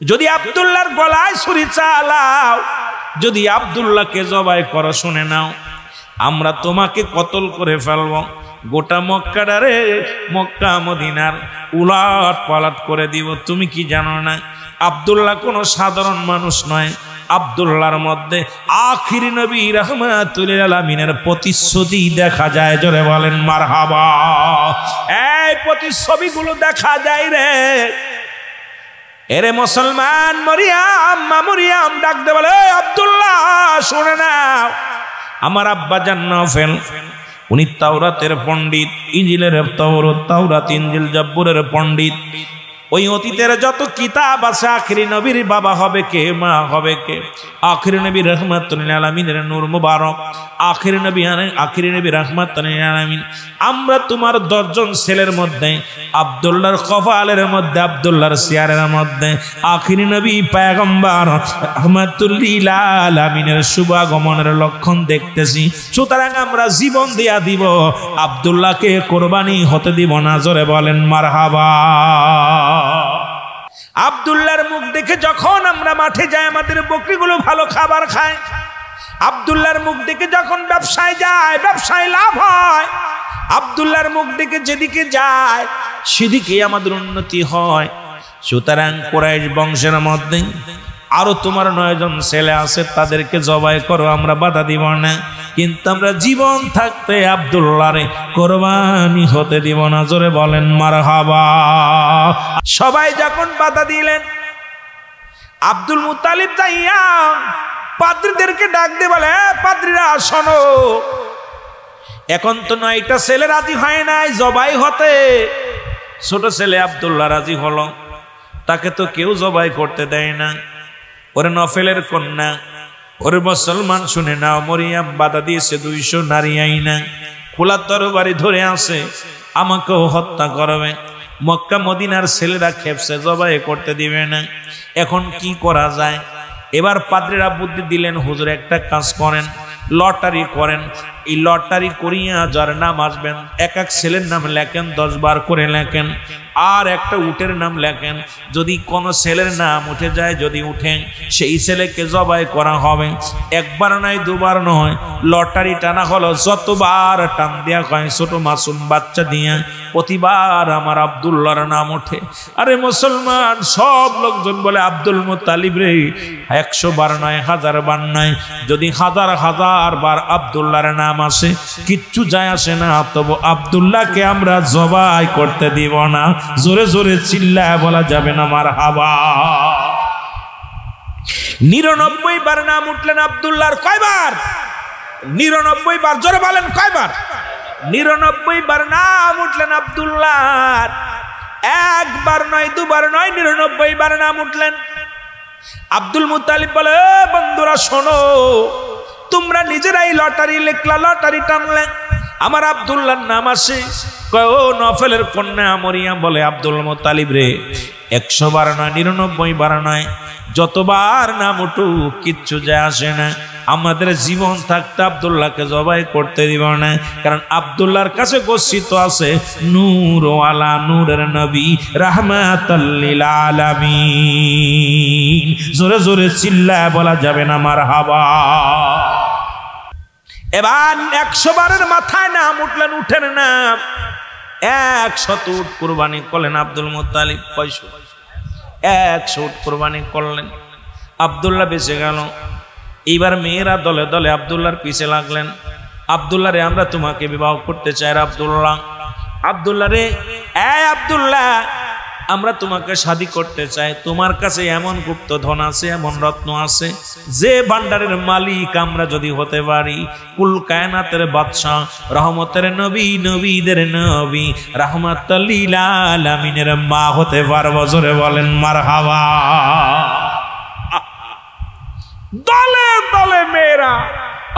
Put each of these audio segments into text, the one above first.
যদি আব্দুল্লাহর গলায় ছুরি চালাও, যদি আব্দুল্লাহকে জবাই করো, শুনে নাও আমরা তোমাকে কতল করে ফেলব। গোটা মক্কাটারে, মক্কা মদিনার উলাট পালাট করে দিব। তুমি কি জানো না আব্দুল্লাহ কোনো সাধারণ মানুষ নয়। আব্দুল্লাহর মধ্যে আখিরি নবী রাহমাতুল লিল আলামিনের প্রতিশ্রুতি দেখা যায়। জোরে বলেন মারহাবা। এই প্রতিচ্ছবিগুলো দেখা যায় রে। এরে মুসলমান, মরিয়াম মা মরিয়াম ডাক দে বলে, আব্দুল্লাহ শুনে নাও, আমার আব্বা জান নফেল উনি তাওরাতের পণ্ডিত, ইনজিলের তাওরাত ইনজিল জব্বুরের পণ্ডিত। ওই অতীতের যত কিতাব আছে আখিরি নবীর বাবা হবে কে, মা হবে কে? আখিরি নবী রাহমাতুল লিল আলামিনের নূর মুবারক, আখিরি নবী রাহমাতুল লিল আলামিন। আমরা তোমার 10 জন ছেলের মধ্যে আব্দুল্লাহর কপালের মধ্যে, আব্দুল্লাহর চেয়ারের মধ্যে আখিরি নবী পয়গম্বর রাহমাতুল লিল আলামিনের শুভাগমনের লক্ষণ দেখতেছি। সুতরাং আমরা জীবন দিয়া দিব, আব্দুল্লাহকে কোরবানি হতে দিব না। জোরে বলেন মারহাবা। আব্দুল্লাহর মুখ দেখে যখন আমরা মাঠে যাই, আমাদের বকরিগুলো ভালো খাবার খায়। আব্দুল্লাহর মুখ দেখে যখন ব্যবসায় যায়, ব্যবসায় লাভ হয়। আব্দুল্লাহর মুখ দেখে যেদিকে যায় সেদিকে আমাদের উন্নতি হয়। সুতরাং কুরাইশ বংশের মধ্যে আরো তোমার 9 জন ছেলে আছে, তাদেরকে জবাই করো, আমরা বাধা দিব না। কিন্তু আমরা জীবন থাকতে আব্দুল্লাহরে কোরবানি হতে দিব না। জোরে বলেন মারহাবা। সবাই যখন বাধা দিলেন, আব্দুল মুত্তালিব যাইয়া পাদ্রীদেরকে ডাক দিয়ে বলে, পাদ্রীরা শোনো, এখন তো 9টা ছেলে রাজি হয় নাই জবাই হতে। ছোট ছেলে আব্দুল্লাহ রাজি হলো, তাকে তো কেউ জবাই করতে দেয় না। ওরে নফেলের কন্যা, ওরে মুসলমান শুনে নাও, মরিয়াম বাধা দিয়েছে 200 নারী আইনা খোলা তরবারি ধরে আসে, আমাকেও হত্যা করবে। মক্কা মদিনার ছেলেরা খেপসে, জবাই করতে দিবে না। এখন কি করা যায়? এবার পাদ্রীরা বুদ্ধি দিলেন, হুজুর একটা কাজ করেন, লটারি করেন। এই লটারি করিয়া যার নাম আসবেন, এক ছেলের নাম লেখেন, 10 বার করে লেখেন, আর একটা উটের নাম লেখেন। যদি কোনো ছেলের নাম উঠে যায়, যদি উঠেন, সেই ছেলেকে জবাই করা হবে। 1 বার নয়, 2 বার নয়, লটারি টানা হলো যতবার টান দেয়া হয়, ছোট মাসুম বাচ্চা দিয়া প্রতিবার আমার আব্দুল্লাহর নাম ওঠে। আরে মুসলমান, সব লোকজন বলে আব্দুল মুত্তালিব রে, 100 বার নয়, 1000 বার নয়, যদি 1000 বার আব্দুল্লাহর নাম আসে, কিচ্ছু যায় আসে না, তবু আব্দুল্লাহকে আমরা জবাই করতে দিব না। জোরে জোরে চিল্লায় বলা যাবে না মারহাবা। 99 বার নাম উঠলেন আব্দুল্লাহর। কয়বার? 99 বার। জোরে বলেন কয়বার? 99 বার নাম উঠলেন আব্দুল্লাহর। 1 বার নয়, 2 বার নয়, 99 বার নাম উঠলেন। আব্দুল মুত্তালিব বলে, বন্ধুরা শোনো, তোমরা নিজেরাই লটারি লিখলা, লটারি টানলে, আমার আব্দুল্লাহর নাম আসে। ও নফেলের কন্যা মরিয়াম বলে, আব্দুল মুত্তালিব রে, 100 বার নয়, 99 বার নয়, যতবার নাম উঠুক কিচ্ছু যায় আসে না। আমাদের জীবন থাকতে আব্দুল্লাহকে জবাই করতে দিব না, কারণ আব্দুল্লাহর কাছে গচ্ছিত আছে নূর ওয়ালা নূরের নবী রাহমাতুল লিল আলামিন। জোরে জোরে চিল্লায় বলা যাবে না মারহাবা। এবার 100 বারের মাথায় নাম উঠলেন, উঠেন নাম 100 উট কুরবানি করলেন আব্দুল মুত্তালিব। 100 উট কুরবানি করলেন, আব্দুল্লাহ বেঁচে গেল। এইবার মেয়েরা দলে দলে আব্দুল্লাহর পিছে লাগলেন। আব্দুল্লাহ রে, আমরা তোমাকে বিবাহ করতে চাই। আব্দুল্লাহ, আব্দুল্লাহ রে, আব্দুল্লাহ, আমরা তোমাকে শাদী করতে চাই। তোমার কাছে এমন গুপ্ত ধন আছে, এমন রত্ন আছে, যে ভান্ডারের মালিক আমরা যদি হতে পারি, কুল কায়নাতের বাদশা, রহমতের নবী, নবীদের নবী, রাহমাতুল লিল আলামিনের মা হতে পারবো। জোরে বলেন মারহাবা। দলে দলে মেয়েরা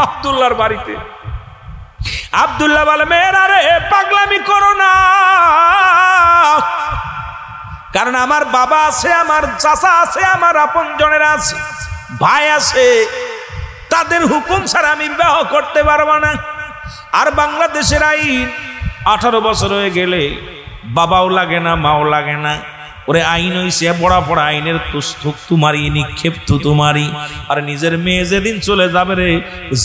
আব্দুল্লাহর বাড়িতে। আব্দুল্লাহ বলে, মেয়েরা রে, পাগলামি করো না, কারণ আমার বাবা আছে, আমার চাচা আছে, আমার আপনজনেরা আছে, ভাই আছে, তাদের হুকুম ছাড়া আমি বিবাহ করতে পারবো না। আর বাংলাদেশের আইন 18 বছর হয়ে গেলে বাবাও লাগে না, মাও লাগে না, ওরে আইন হইছে বড়া পড়া আইনের তুস্তু তোমারই নিক্ষেপ তোমারই। আর নিজের মেয়ে যেদিন চলে যাবে রে,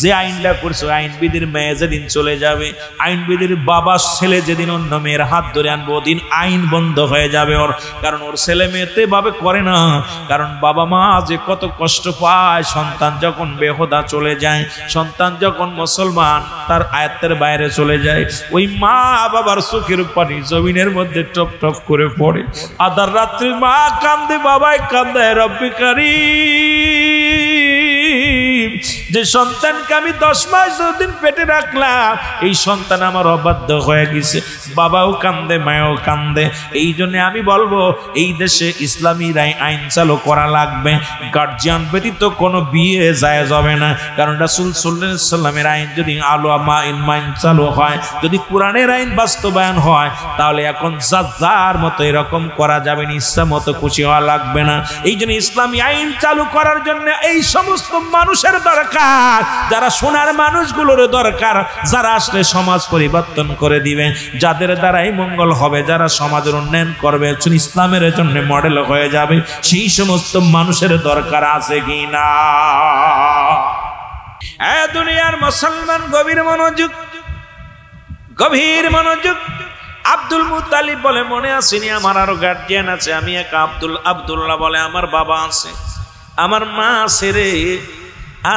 যে আইনটা করছে আইনবিধির মেয়ে যেদিন চলে যাবে, আইনবিধির বাবা ছেলে যেদিন অন্য মেয়ের হাত ধরে আনবো ওদিন আইন বন্ধ হয়ে যাবে ওর। কারণ ওর ছেলে মেয়েতে ভাবে করে না, কারণ বাবা মা যে কত কষ্ট পায় সন্তান যখন বেহুদা চলে যায়, সন্তান যখন মুসলমান তার আয়ত্তের বাইরে চলে যায়, ওই মা বাবার চোখের পানি জমিনের মধ্যে টপ টপ করে পড়ে। আদার রাত্রি মা কান্দে, বাবাই কান্দে, রব্বি কারীম, যে সন্তানকে আমি 10 মাস 2 দিন পেটে রাখলাম, এই সন্তান আমার অবাধ্য হয়ে গেছে। বাবাও কান্দে, মাও কান্দে। এই জন্য আমি বলবো এই দেশে ইসলামী আইন চালু করা লাগবে। গার্জিয়ান ব্যতীত কোনো বিয়ে জায়েজ হবে না। কারণ রাসূল সাল্লাল্লাহু আলাইহি ওয়াসাল্লামের আইন যদি আইন চালু হয়, যদি কোরআনের আইন বাস্তবায়ন হয়, তাহলে এখন যার মতো এরকম করা যাবে না, ইচ্ছা মতো খুশি হওয়া লাগবে না। এই জন্য ইসলামী আইন চালু করার জন্য এই সমস্ত মানুষের দরকার, যারা সোনার মানুষগুলোর দরকার, যারা আসলে সমাজ পরিবর্তন করে দিবে, যাদের দ্বারাই মঙ্গল হবে, যারা সমাজের উন্নয়ন করবে, ইসলামের জন্য মডেল হয়ে যাবে, সেই সমস্ত মানুষের দরকার আছে কি না? দুনিয়ার মুসলমান গভীর মনোযোগ, গভীর মনোযোগ। আব্দুল মুত্তালিব বলে মনে আসেনি আমার আরো গার্জিয়ান আছে, আমি এক আব্দুল্লাহ বলে আমার বাবা আছে, আমার মা আছে রে,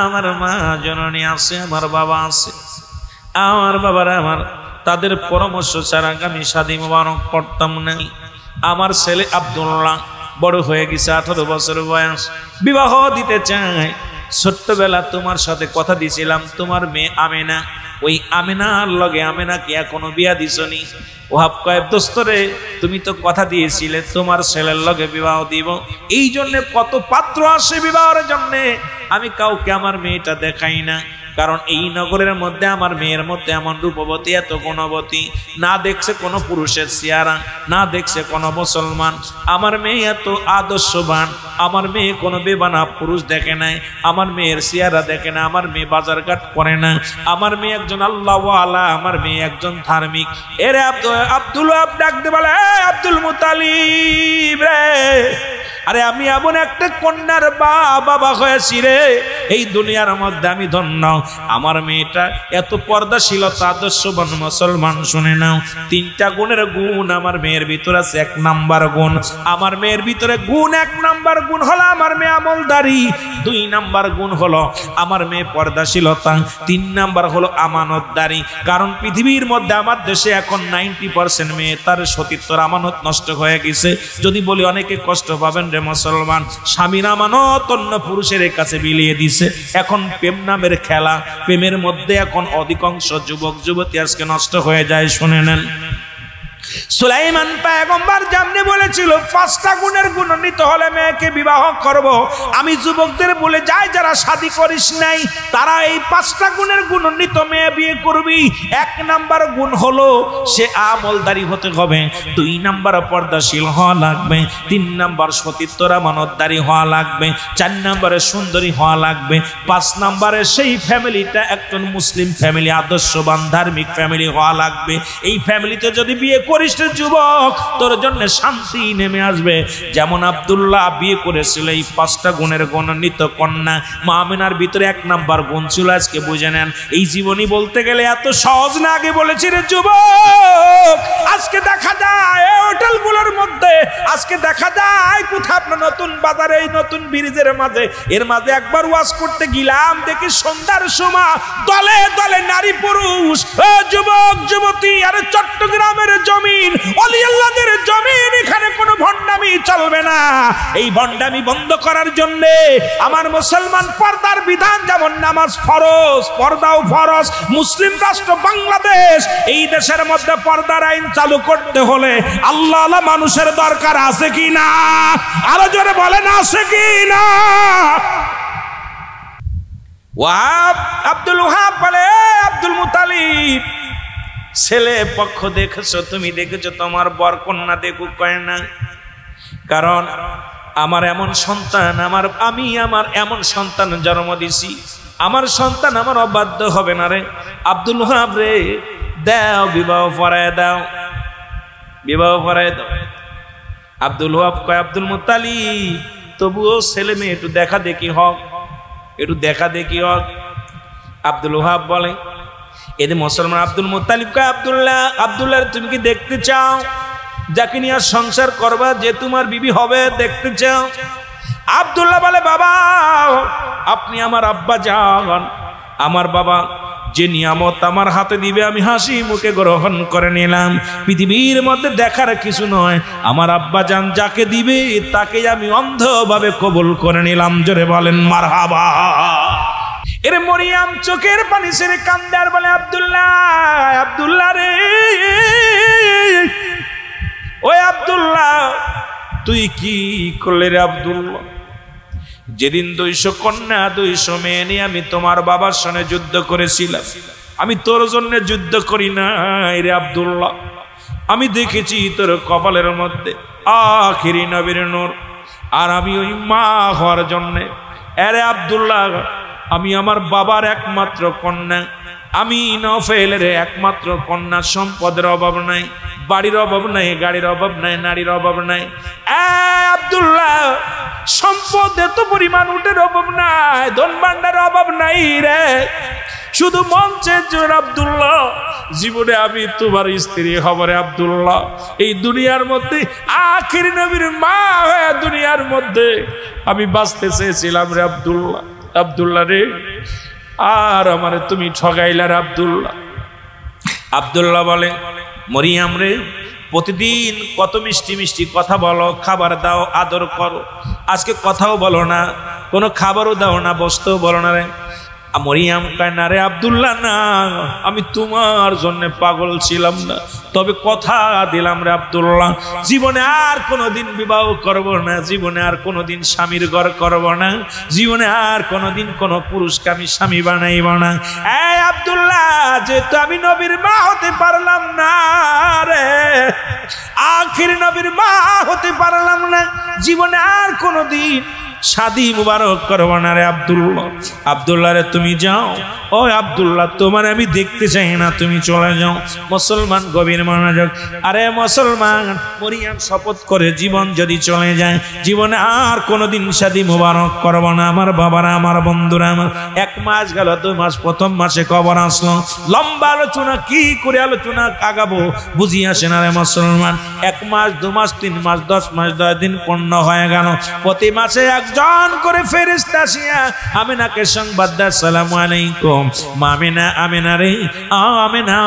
আমার মা জননী আছে, আমার বাবা আছে। আমার বাবারা আমার তাদের পরামর্শ ছাড়া আমি শাদী মোবারক করতাম না। আমার ছেলে আব্দুল্লাহ বড় হয়ে গেছে, 18 বছর বয়স, বিবাহ দিতে চায়। ছোট্টবেলা তোমার সাথে কথা দিয়েছিলাম তোমার মেয়ে আমেনা, ওই আমেনার লগে আমেনাকে এখনো বিয়া দিছনি। ওহাব কয় দোস্তরে তুমি তো কথা দিয়েছিলে তোমার ছেলের লগে বিবাহ দিব, এই জন্য কত পাত্র আসে বিবাহের জন্য, আমি কাউকে আমার মেয়েটা দেখাই না। কারণ এই নগরের মধ্যে আমার মেয়ের মধ্যে এমন রূপবতী, এত গুণবতী, না দেখছে কোনো পুরুষের চেহারা, না দেখছে কোনো মুসলমান। আমার মেয়ে এত আদর্শবান, আমার মেয়ে কোনো বেবানা পুরুষ দেখে নাই, আমার মেয়ের চেহারা দেখে না, আমার মেয়ে বাজারঘাট করে না, আমার মেয়ে একজন আল্লাহওয়ালা, আমার মেয়ে একজন ধার্মিক। এরে আব্দুল ডাকতে বলে আব্দুল মুত্তালিব রে, আরে আমি এমন একটা কন্যার বাবা হয়েছি রে, এই দুনিয়ার মধ্যে আমি ধন্য। আমার মেয়েটা এত পর্দাশীলতা, আদর্শবান মুসলমান। শুনে নাও, 3টা গুণের গুণ আমার মেয়ের ভিতরে আছে। 1 নাম্বার গুণ, আমার মেয়ের ভিতরে গুণ 1 নাম্বার গুণ হলো আমার মেয়ে আমলদারি, 2 নাম্বার গুণ হলো আমার মেয়ে পর্দাশীলতা, 3 নাম্বার হলো আমানতদারি। কারণ পৃথিবীর মধ্যে আমার দেশে এখন 90% মেয়ে তার সতীত্বর আমানত নষ্ট হয়ে গেছে। যদি বলি অনেকে কষ্ট পাবেন রে মুসলমান, স্বামীর আমানত অন্য পুরুষের কাছে বিলিয়ে দিছে। এখন প্রেম নামের খেলা, প্রেমের মধ্যে এখন অধিকাংশ যুবক যুবতী আজকে নষ্ট হয়ে যায়। শুনে নেন, সুলাইমান পয়গম্বর যেমনি বলেছিল 5টা গুণের গুণান্বিত হলে মেয়েকে বিবাহ করব, আমি যুবকদের বলে যাই যারা শাদী করিস নাই তারা এই 5টা গুণের গুণান্বিত মেয়ে বিয়ে করবি। 1 নাম্বার গুণ হলো সে আমলদারি হতে হবে, 2 নাম্বার পর্দাশীল হওয়া লাগবে, 3 নাম্বার সতীত্বর আমানতদারি হওয়া লাগবে, 4 নাম্বারে সুন্দরী হওয়া লাগবে, 5 নাম্বারে সেই ফ্যামিলিটা একজন মুসলিম ফ্যামিলি, আদর্শবান ধার্মিক ফ্যামিলি হওয়া লাগবে। এই ফ্যামিলিতে যদি বিয়ে করিস যুবক, তোর জন্য শান্তি নেমে আসবে। যেমন আব্দুল্লাহ বিয়ে করেছিল এই 5টা গুণের গুণান্বিত কন্যা, মা আমেনার ভিতরে 1 নাম্বার গুণ ছিল। আজকে বুঝে নেন, এই জীবনী বলতে গেলে এত সহজ না। আগে বলেছি রে যুবক, আজকে দেখা যায় এই হোটেলগুলোর মধ্যে, আজকে দেখা যায় কোথাও আপনার নতুন বাজারে, এই নতুন ব্রিজের মাঝে, এর মাঝে একবার ওয়াজ করতে গেলাম, দেখি সন্ধ্যার সময় দলে দলে নারী পুরুষ, যুবক যুবতী। আর চট্টগ্রামের জমিন, ওলি আল্লাহদের জমিন, এখানে কোনো ভণ্ডামি চলবে না। এই ভণ্ডামি বন্ধ করার জন্য আমার মুসলমান পর্দার বিধান, যেমন নামাজ ফরজ, পর্দাও ফরজ। মুসলিম রাষ্ট্র বাংলাদেশ, এই দেশের মধ্যে পর্দার আইন চালু করতে হলে আল্লাহ মানুষের দরকার আছে কি না? আরো জোরে বলেন, আছে কি না? ওয়াহাব, আব্দুল ওয়াহাব বলে আব্দুল মুত্তালিব, ছেলে পক্ষ দেখেছো, তুমি দেখেছো, তোমার বর কন্যা দেখুক কয় না। কারণ আমার এমন সন্তান, আমি আমার এমন সন্তান জন্ম দিছি, আমার সন্তান আমার অবাধ্য হবে না রে। আব্দুল ওয়াহাব রে, দাও বিবাহ পড়ায় দাও, বিবাহ পড়ায় দাও। আব্দুল ওয়াহাব কয় আব্দুল মুত্তালিব তবুও ছেলে মেয়ে একটু দেখা দেখি হোক, একটু দেখা দেখি হোক। আব্দুল ওয়াহাব বলে এদের মুসলমান আব্দুল মুত্তালিব কয় আব্দুল্লাহ তুমি কি দেখতে চাও? যাকে নিয়ে সংসার করবা, যে তোমার বিবি হবে, দেখতে চাও? আব্দুল্লাহ বলে বাবা আপনি আমার আব্বা যান, আমার বাবা যে নিয়ামত আমার হাতে দিবে আমি হাসি মুখে গ্রহণ করে নিলাম। পৃথিবীর মধ্যে দেখার কিছু নয়, আমার আব্বা জান যাকে দিবে তাকে আমি অন্ধভাবে কবুল করে নিলাম। জোরে বলেন মারহাবা। এর মরিয়াম চোখের পানি ছেড়ে কান্দে আর বলে আব্দুল্লাহ রে, ওই আব্দুল্লাহ তুই কি করলে রে আব্দুল্লাহ? যেদিন 200 কন্যা 200 মেয়ে নিয়ে আমি তোমার বাবার সঙ্গে যুদ্ধ করেছিলাম, আমি তোর জন্য যুদ্ধ করি নাই রে আব্দুল্লাহ। আমি দেখেছি তোর কপালের মধ্যে আখিরি নবীর নূর, আর আমি ওই মা হওয়ার জন্যে আরে আব্দুল্লাহ আমি আমার বাবার একমাত্র কন্যা, আমি নফেলের একমাত্র কন্যা। সম্পদের অভাব নাই, বাড়ির অভাব নাই, গাড়ির অভাব নাই, নারীর অভাব নাই। আব্দুল্লাহ সম্পদ এত পরিমাণ উটের অভাব নাই, ধন ভান্ডারের অভাব নাই রে, শুধু মঞ্চের জোর। আব্দুল্লাহ জীবনে আমি তোমার স্ত্রী হব রে আব্দুল্লাহ। এই দুনিয়ার মধ্যে আখির নবীর মা হয়ে দুনিয়ার মধ্যে আমি বাঁচতে চেয়েছিলাম রে আব্দুল্লাহ। আব্দুল্লাহ রে আর আমারে তুমি ঠগাইলা রে আব্দুল্লাহ। আব্দুল্লাহ বলে মরিয়াম রে প্রতিদিন কত মিষ্টি মিষ্টি কথা বলো, খাবার দাও, আদর করো, আজকে কথাও বলো না, কোনো খাবারও দাও না, বসতেও বলো না রে। মরিয়াম কয় না রে আব্দুল্লাহ না, আমি তোমার জন্য পাগল ছিলাম না, তবে কথা দিলাম রে আব্দুল্লাহ জীবনে আর কোনোদিন বিবাহ করব না, জীবনে আর কোনোদিন স্বামীর ঘর করব না, জীবনে আর কোনোদিন কোনো পুরুষকে আমি স্বামী বানাইব না। এই আব্দুল্লাহ যেহেতু আমি নবীর মা হতে পারলাম না রে, আখির নবীর মা হতে পারলাম না, জীবনে আর কোনোদিন শাদি মুবারক করব না রে আব্দুল্লাহ। আব্দুল্লাহ রে তুমি যাও, ও আব্দুল্লাহ তোমার আমি দেখতে চাই না, তুমি চলে যাও। মুসলমান গভীর মনোযোগ। আরে মুসলমান মরিয়াম শপথ করে জীবন যদি চলে যায়, জীবনে আর কোনোদিন শাদি মুবারক করব না। আমার বাবারা, আমার বন্ধুরা, আমার 1 মাস গেল, 2 মাস, প্রথম মাসে কবর আসলো, লম্বা আলোচনা, কি করে আলোচনা আগাবো বুঝি আসে না রে মুসলমান। 1 মাস, 2 মাস, 3 মাস, 10 মাস, 10 দিন পূর্ণ হয়ে গেল। প্রতি মাসে একজন করে ফেরেশতা আসিয়া আমিনাকে সংবাদ দেয়, আসসালামু আলাইকুম মামিনা, আমিনা রে, আমিনা,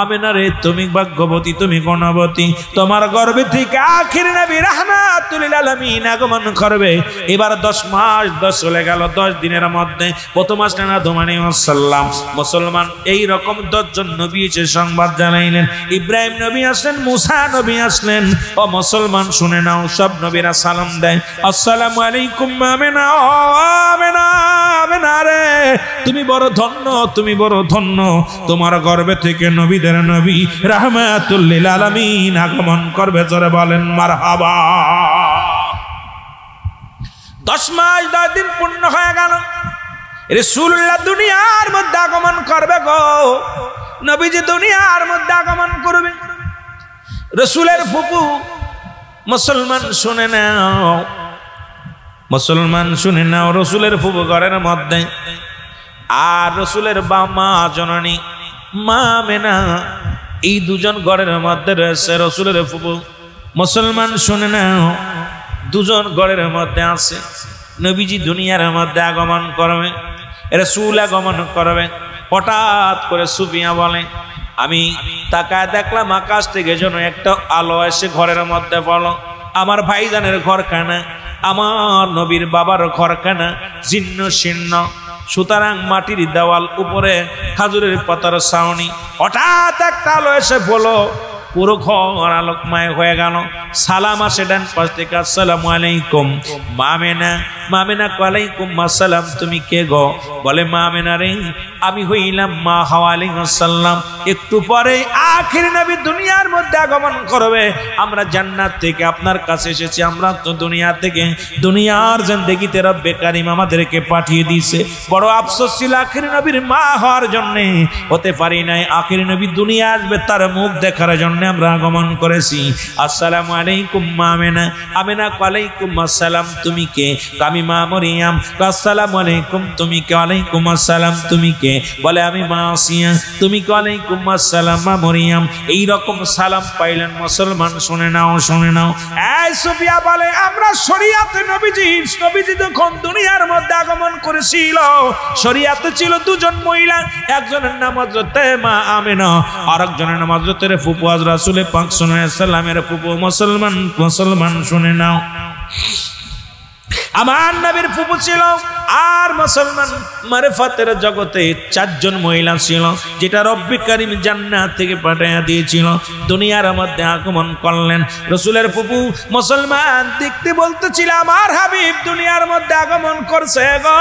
আমিনা রে তুমি ভাগ্যবতী, তুমি গুণবতী, তোমার গর্ভে থেকে আখির নবী রাহমাতুল লিল আলামিন আগমন করবে। এবার 10 মাস 10 চলে গেল, 10 দিনের মধ্যে প্রথম আসলেন আদম আলাইহিস সালাম। মুসলমান এই রকম 10 জন নবী এসে সংবাদ জানাইলেন। ইব্রাহিম নবী আসলেন, মুসা নবী আসলেন। ও মুসলমান শুনে নাও, সব নবীরা সালাম দেয়, আসসালামু আলাইকুম আমিনা, আমিনা, আমিনা রে তুমি বড় ধন্য, তুমি বড় ধন্য, তোমার গর্ভে থেকে নবীদের নবী রাহমাতুল লিল আলামিন আগমন করবে। জোরে বলেন মারহাবা। 10 মাস 10 দিন পূর্ণ হয়ে গেল, রাসূলুল্লাহ দুনিয়ার মধ্যে আগমন করবে গো, নবীজি দুনিয়ার মধ্যে আগমন করবে। রাসূলের ফুফু মুসলমান শুনে নাও, মুসলমান শুনে নাও, রসুলের ফুফু ঘরের মধ্যে, আর রসুলের মা জননী মা মেনা, এই 2 জন ঘরের মধ্যে রয়েছে রসুলের ফুফু। মুসলমান শুনে নাও, 2 জন ঘরের মধ্যে আছে। নবীজি দুনিয়ার মধ্যে আগমন করবে, রাসূল আগমন করবে। হঠাৎ করে সুফিয়া বলে আমি তাকায় দেখলাম আকাশ থেকে যেন একটা আলো এসে ঘরের মধ্যে পড়লো। আমার ভাইজানের ঘরখানা, আমার নবীর বাবার ঘরখানা জীর্ণ শীর্ণ, সুতরাং মাটির দেওয়াল, উপরে খাজুরের পাতার ছাউনি। হঠাৎ একটা আলো এসে পড়লো, পুরো ঘর আলোকময় হয়ে গেল। সালাম আসে ডান পাশ থেকে, আসসালামু আলাইকুম মামিনা, মা আমেনা ওয়ালাইকুম আসসালাম, তুমি কে গো? বলে মা আমেনা রে, আমি হইলাম মা হাওয়া আলাইহিস সালাম। একটু পরে আখির নবী দুনিয়ার মধ্যে আগমন করবে। আমরা জান্নাত থেকে আপনার কাছে এসেছি, আমরা তো দুনিয়া থেকে দুনিয়ার জিন্দেগিতে রব্বে কারীম আমাদেরকে পাঠিয়ে দিয়েছে। বড় আফসোস ছিল আখির নবীর মা হওয়ার জন্য, হতে পারি নাই। আখির নবী দুনিয়া আসবে, তার মুখ দেখার জন্য আমরা আগমন করেছি। আসসালামু আলাইকুম মা আমেনা। আমেনা ওয়ালাইকুম আসসালাম, তুমি কে? আমি মা মরিয়াম। আসসালামু আলাইকুম, তুমি কে? ওয়ালাইকুম আসসালাম, তুমি কে? বলে আমি মা আসিয়া। তুমি কে? ওয়ালাইকুম আসসালাম মা মরিয়াম। এই রকম সালাম পাইলেন মুসলমান। শুনে নাও, শুনে নাও। এই সুফিয়া বলে আমরা শরীয়তে নবীজি যখন দুনিয়ার মধ্যে আগমন করেছিল, শরীয়তে ছিল দুজন মহিলা, একজনের নাম হযরতে মা আমেনা, আর একজনের নাম হযরতে ফুপু রাসূল পাক সাল্লাল্লাহু আলাইহি ওয়াসাল্লামের ফুপু। মুসলমান শুনে নাও, আমার নবীর ফুপু ছিল। আর মুসলমান মারিফাতের জগতে চারজন মহিলা ছিল, যেটা রব্বে কারীম জান্নাত থেকে পাঠিয়ে দিয়েছিল। দুনিয়ার মধ্যে আগমন করলেন রাসূলের ফুপু। মুসলমান দেখতে বলতেছিল আমার হাবিব দুনিয়ার মধ্যে আগমন করছে গো।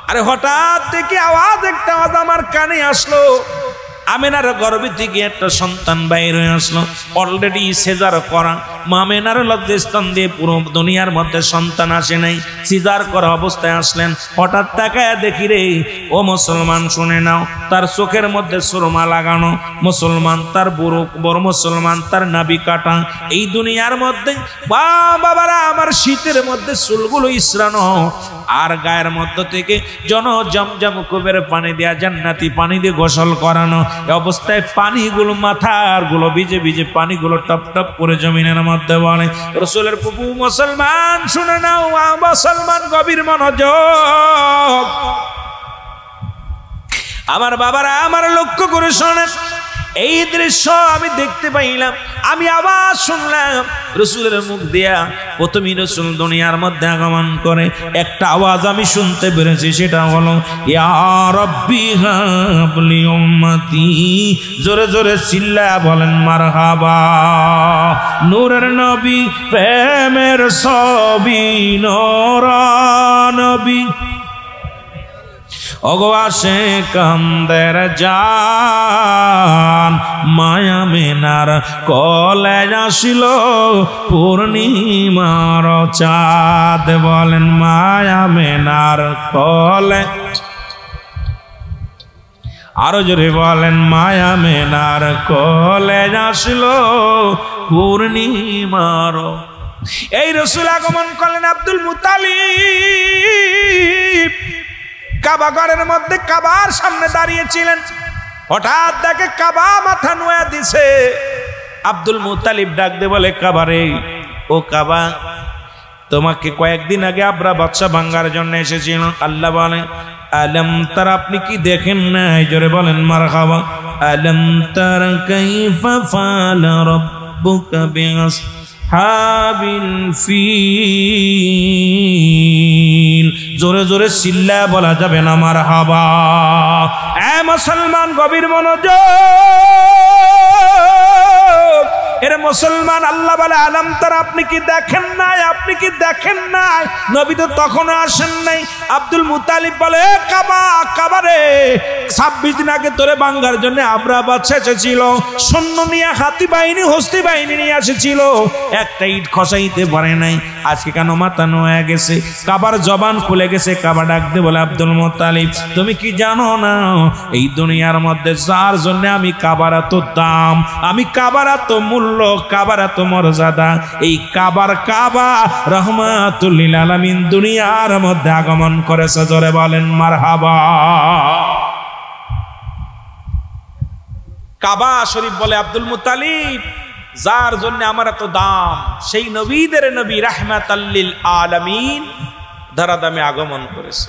আরে হঠাৎ দেখি একটা আওয়াজ আমার কানে আসলো। আমেনার গর্ভে থেকে একটা সন্তান বাইরে আসলো, অলরেডি সিজার করা। মামেনার লজ্জাস্থান দিয়ে পুরো দুনিয়ার মধ্যে সন্তান আসে নাই, সিজার করা অবস্থায় আসলেন। হঠাৎ তাকায় দেখি রে, ও মুসলমান শুনে নাও, তার চোখের মধ্যে সুরমা লাগানো মুসলমান, তার বড় মুসলমান, তার নাভি কাটা। এই দুনিয়ার মধ্যে বাবারা আমার শীতের মধ্যে চুলগুলো ইসরানো, আর গায়ের মধ্য থেকে জমজম কুবের পানি দেয়া জান্নাতি পানি দিয়ে গোসল করানো। এই অবস্থায় পানিগুলো মাথার গুলো ভিজে ভিজে পানিগুলো টপ টপ করে জমিনের মধ্যে বলে। রাসূলের ফুপু মুসলমান শুনে নাও, মুসলমান গভীর মনোযোগ। আমার বাবারা আমার লক্ষ্য করে শোনেন, এই দৃশ্য আমি দেখতে পাইলাম, আমি আওয়াজ শুনলাম রাসূলের মুখ দিয়া। প্রথমেই রাসূল দুনিয়ার মধ্যে আগমন করে একটা আওয়াজ আমি শুনতে পেরেছি, সেটা হলো ইয়া রাব্বি হাবলি উম্মতি। জোরে জোরে চিল্লায়া বলেন মারহাবা। নূরের নবী, প্রেমের ছবি, নূরা নবী, ওগো আশিকানদের জান। মায়া মেনার কলে আসিল পূর্ণিমার চাঁদ। বলেন মায়া মেনার কলে, আরো জোরে বলেন মায়া মেনার কলে আসিল পূর্ণিমার। এই রাসূল আগমন করলেন আব্দুল মুত্তালিব কাবা ঘরের মধ্যে, কাবার সামনে দাঁড়িয়েছিলেন। হঠাৎ দেখে কাবা মাথা নুয়া দিছে। আব্দুল মুত্তালিব ডাক দিয়ে বলে কাবারে, ও কাবা, তোমাকে কয়েকদিন আগে আবরা বাদশা ভাঙ্গার জন্য এসেছিল। আল্লাহ বলে আলম তারা, আপনি কি দেখেন নাই? জোরে বলেন মারহাবা। আলম তারা কাইফা ফাআলা রাব্বুকা বিআসহাবিল ফিল। জোরে জোরে চিল্লা বলা যাবে না মারহাবা। এ মুসলমান গভীর মনোযোগ। এর মুসলমান আল্লাহ বলে আলম তারা, আপনি কি দেখেন নাই? আপনি কি দেখেন নাই? নবী তো তখনও আসেন নাই। আব্দুল মুত্তালিব বলে কাবা, কাবারে, 26 দিন আগে তোরে বাঙ্গার জন্য আবরা বাদশা এসেছিল, সৈন্য নিয়ে, হাতি বাহিনী, হস্তি বাহিনী নিয়ে এসেছিল, একটা ইট খসাইতে পারে নাই। আজকে কেন মাথা নোয়া গেছে? কাবার জবান খুলে গেছে। কাবা ডাক দিয়ে বলে আব্দুল মুত্তালিব, তুমি কি জানো না এই দুনিয়ার মধ্যে যার জন্য আমি কাবার এত দাম, আমি কাবার এত মূল্য, কাবার এত মর্যাদা, এই কাবার কাবা রহমাতুল লিল আলামিন দুনিয়ার মধ্যে আগমন করেছে। জোরে বলেন মারহাবা। কাবা শরীফ বলে আব্দুল মুত্তালিব, যার জন্য আমার এত দাম, সেই নবীদের নবী রাহমাতাল লিল আলামিন ধরাধামে আগমন করেছে।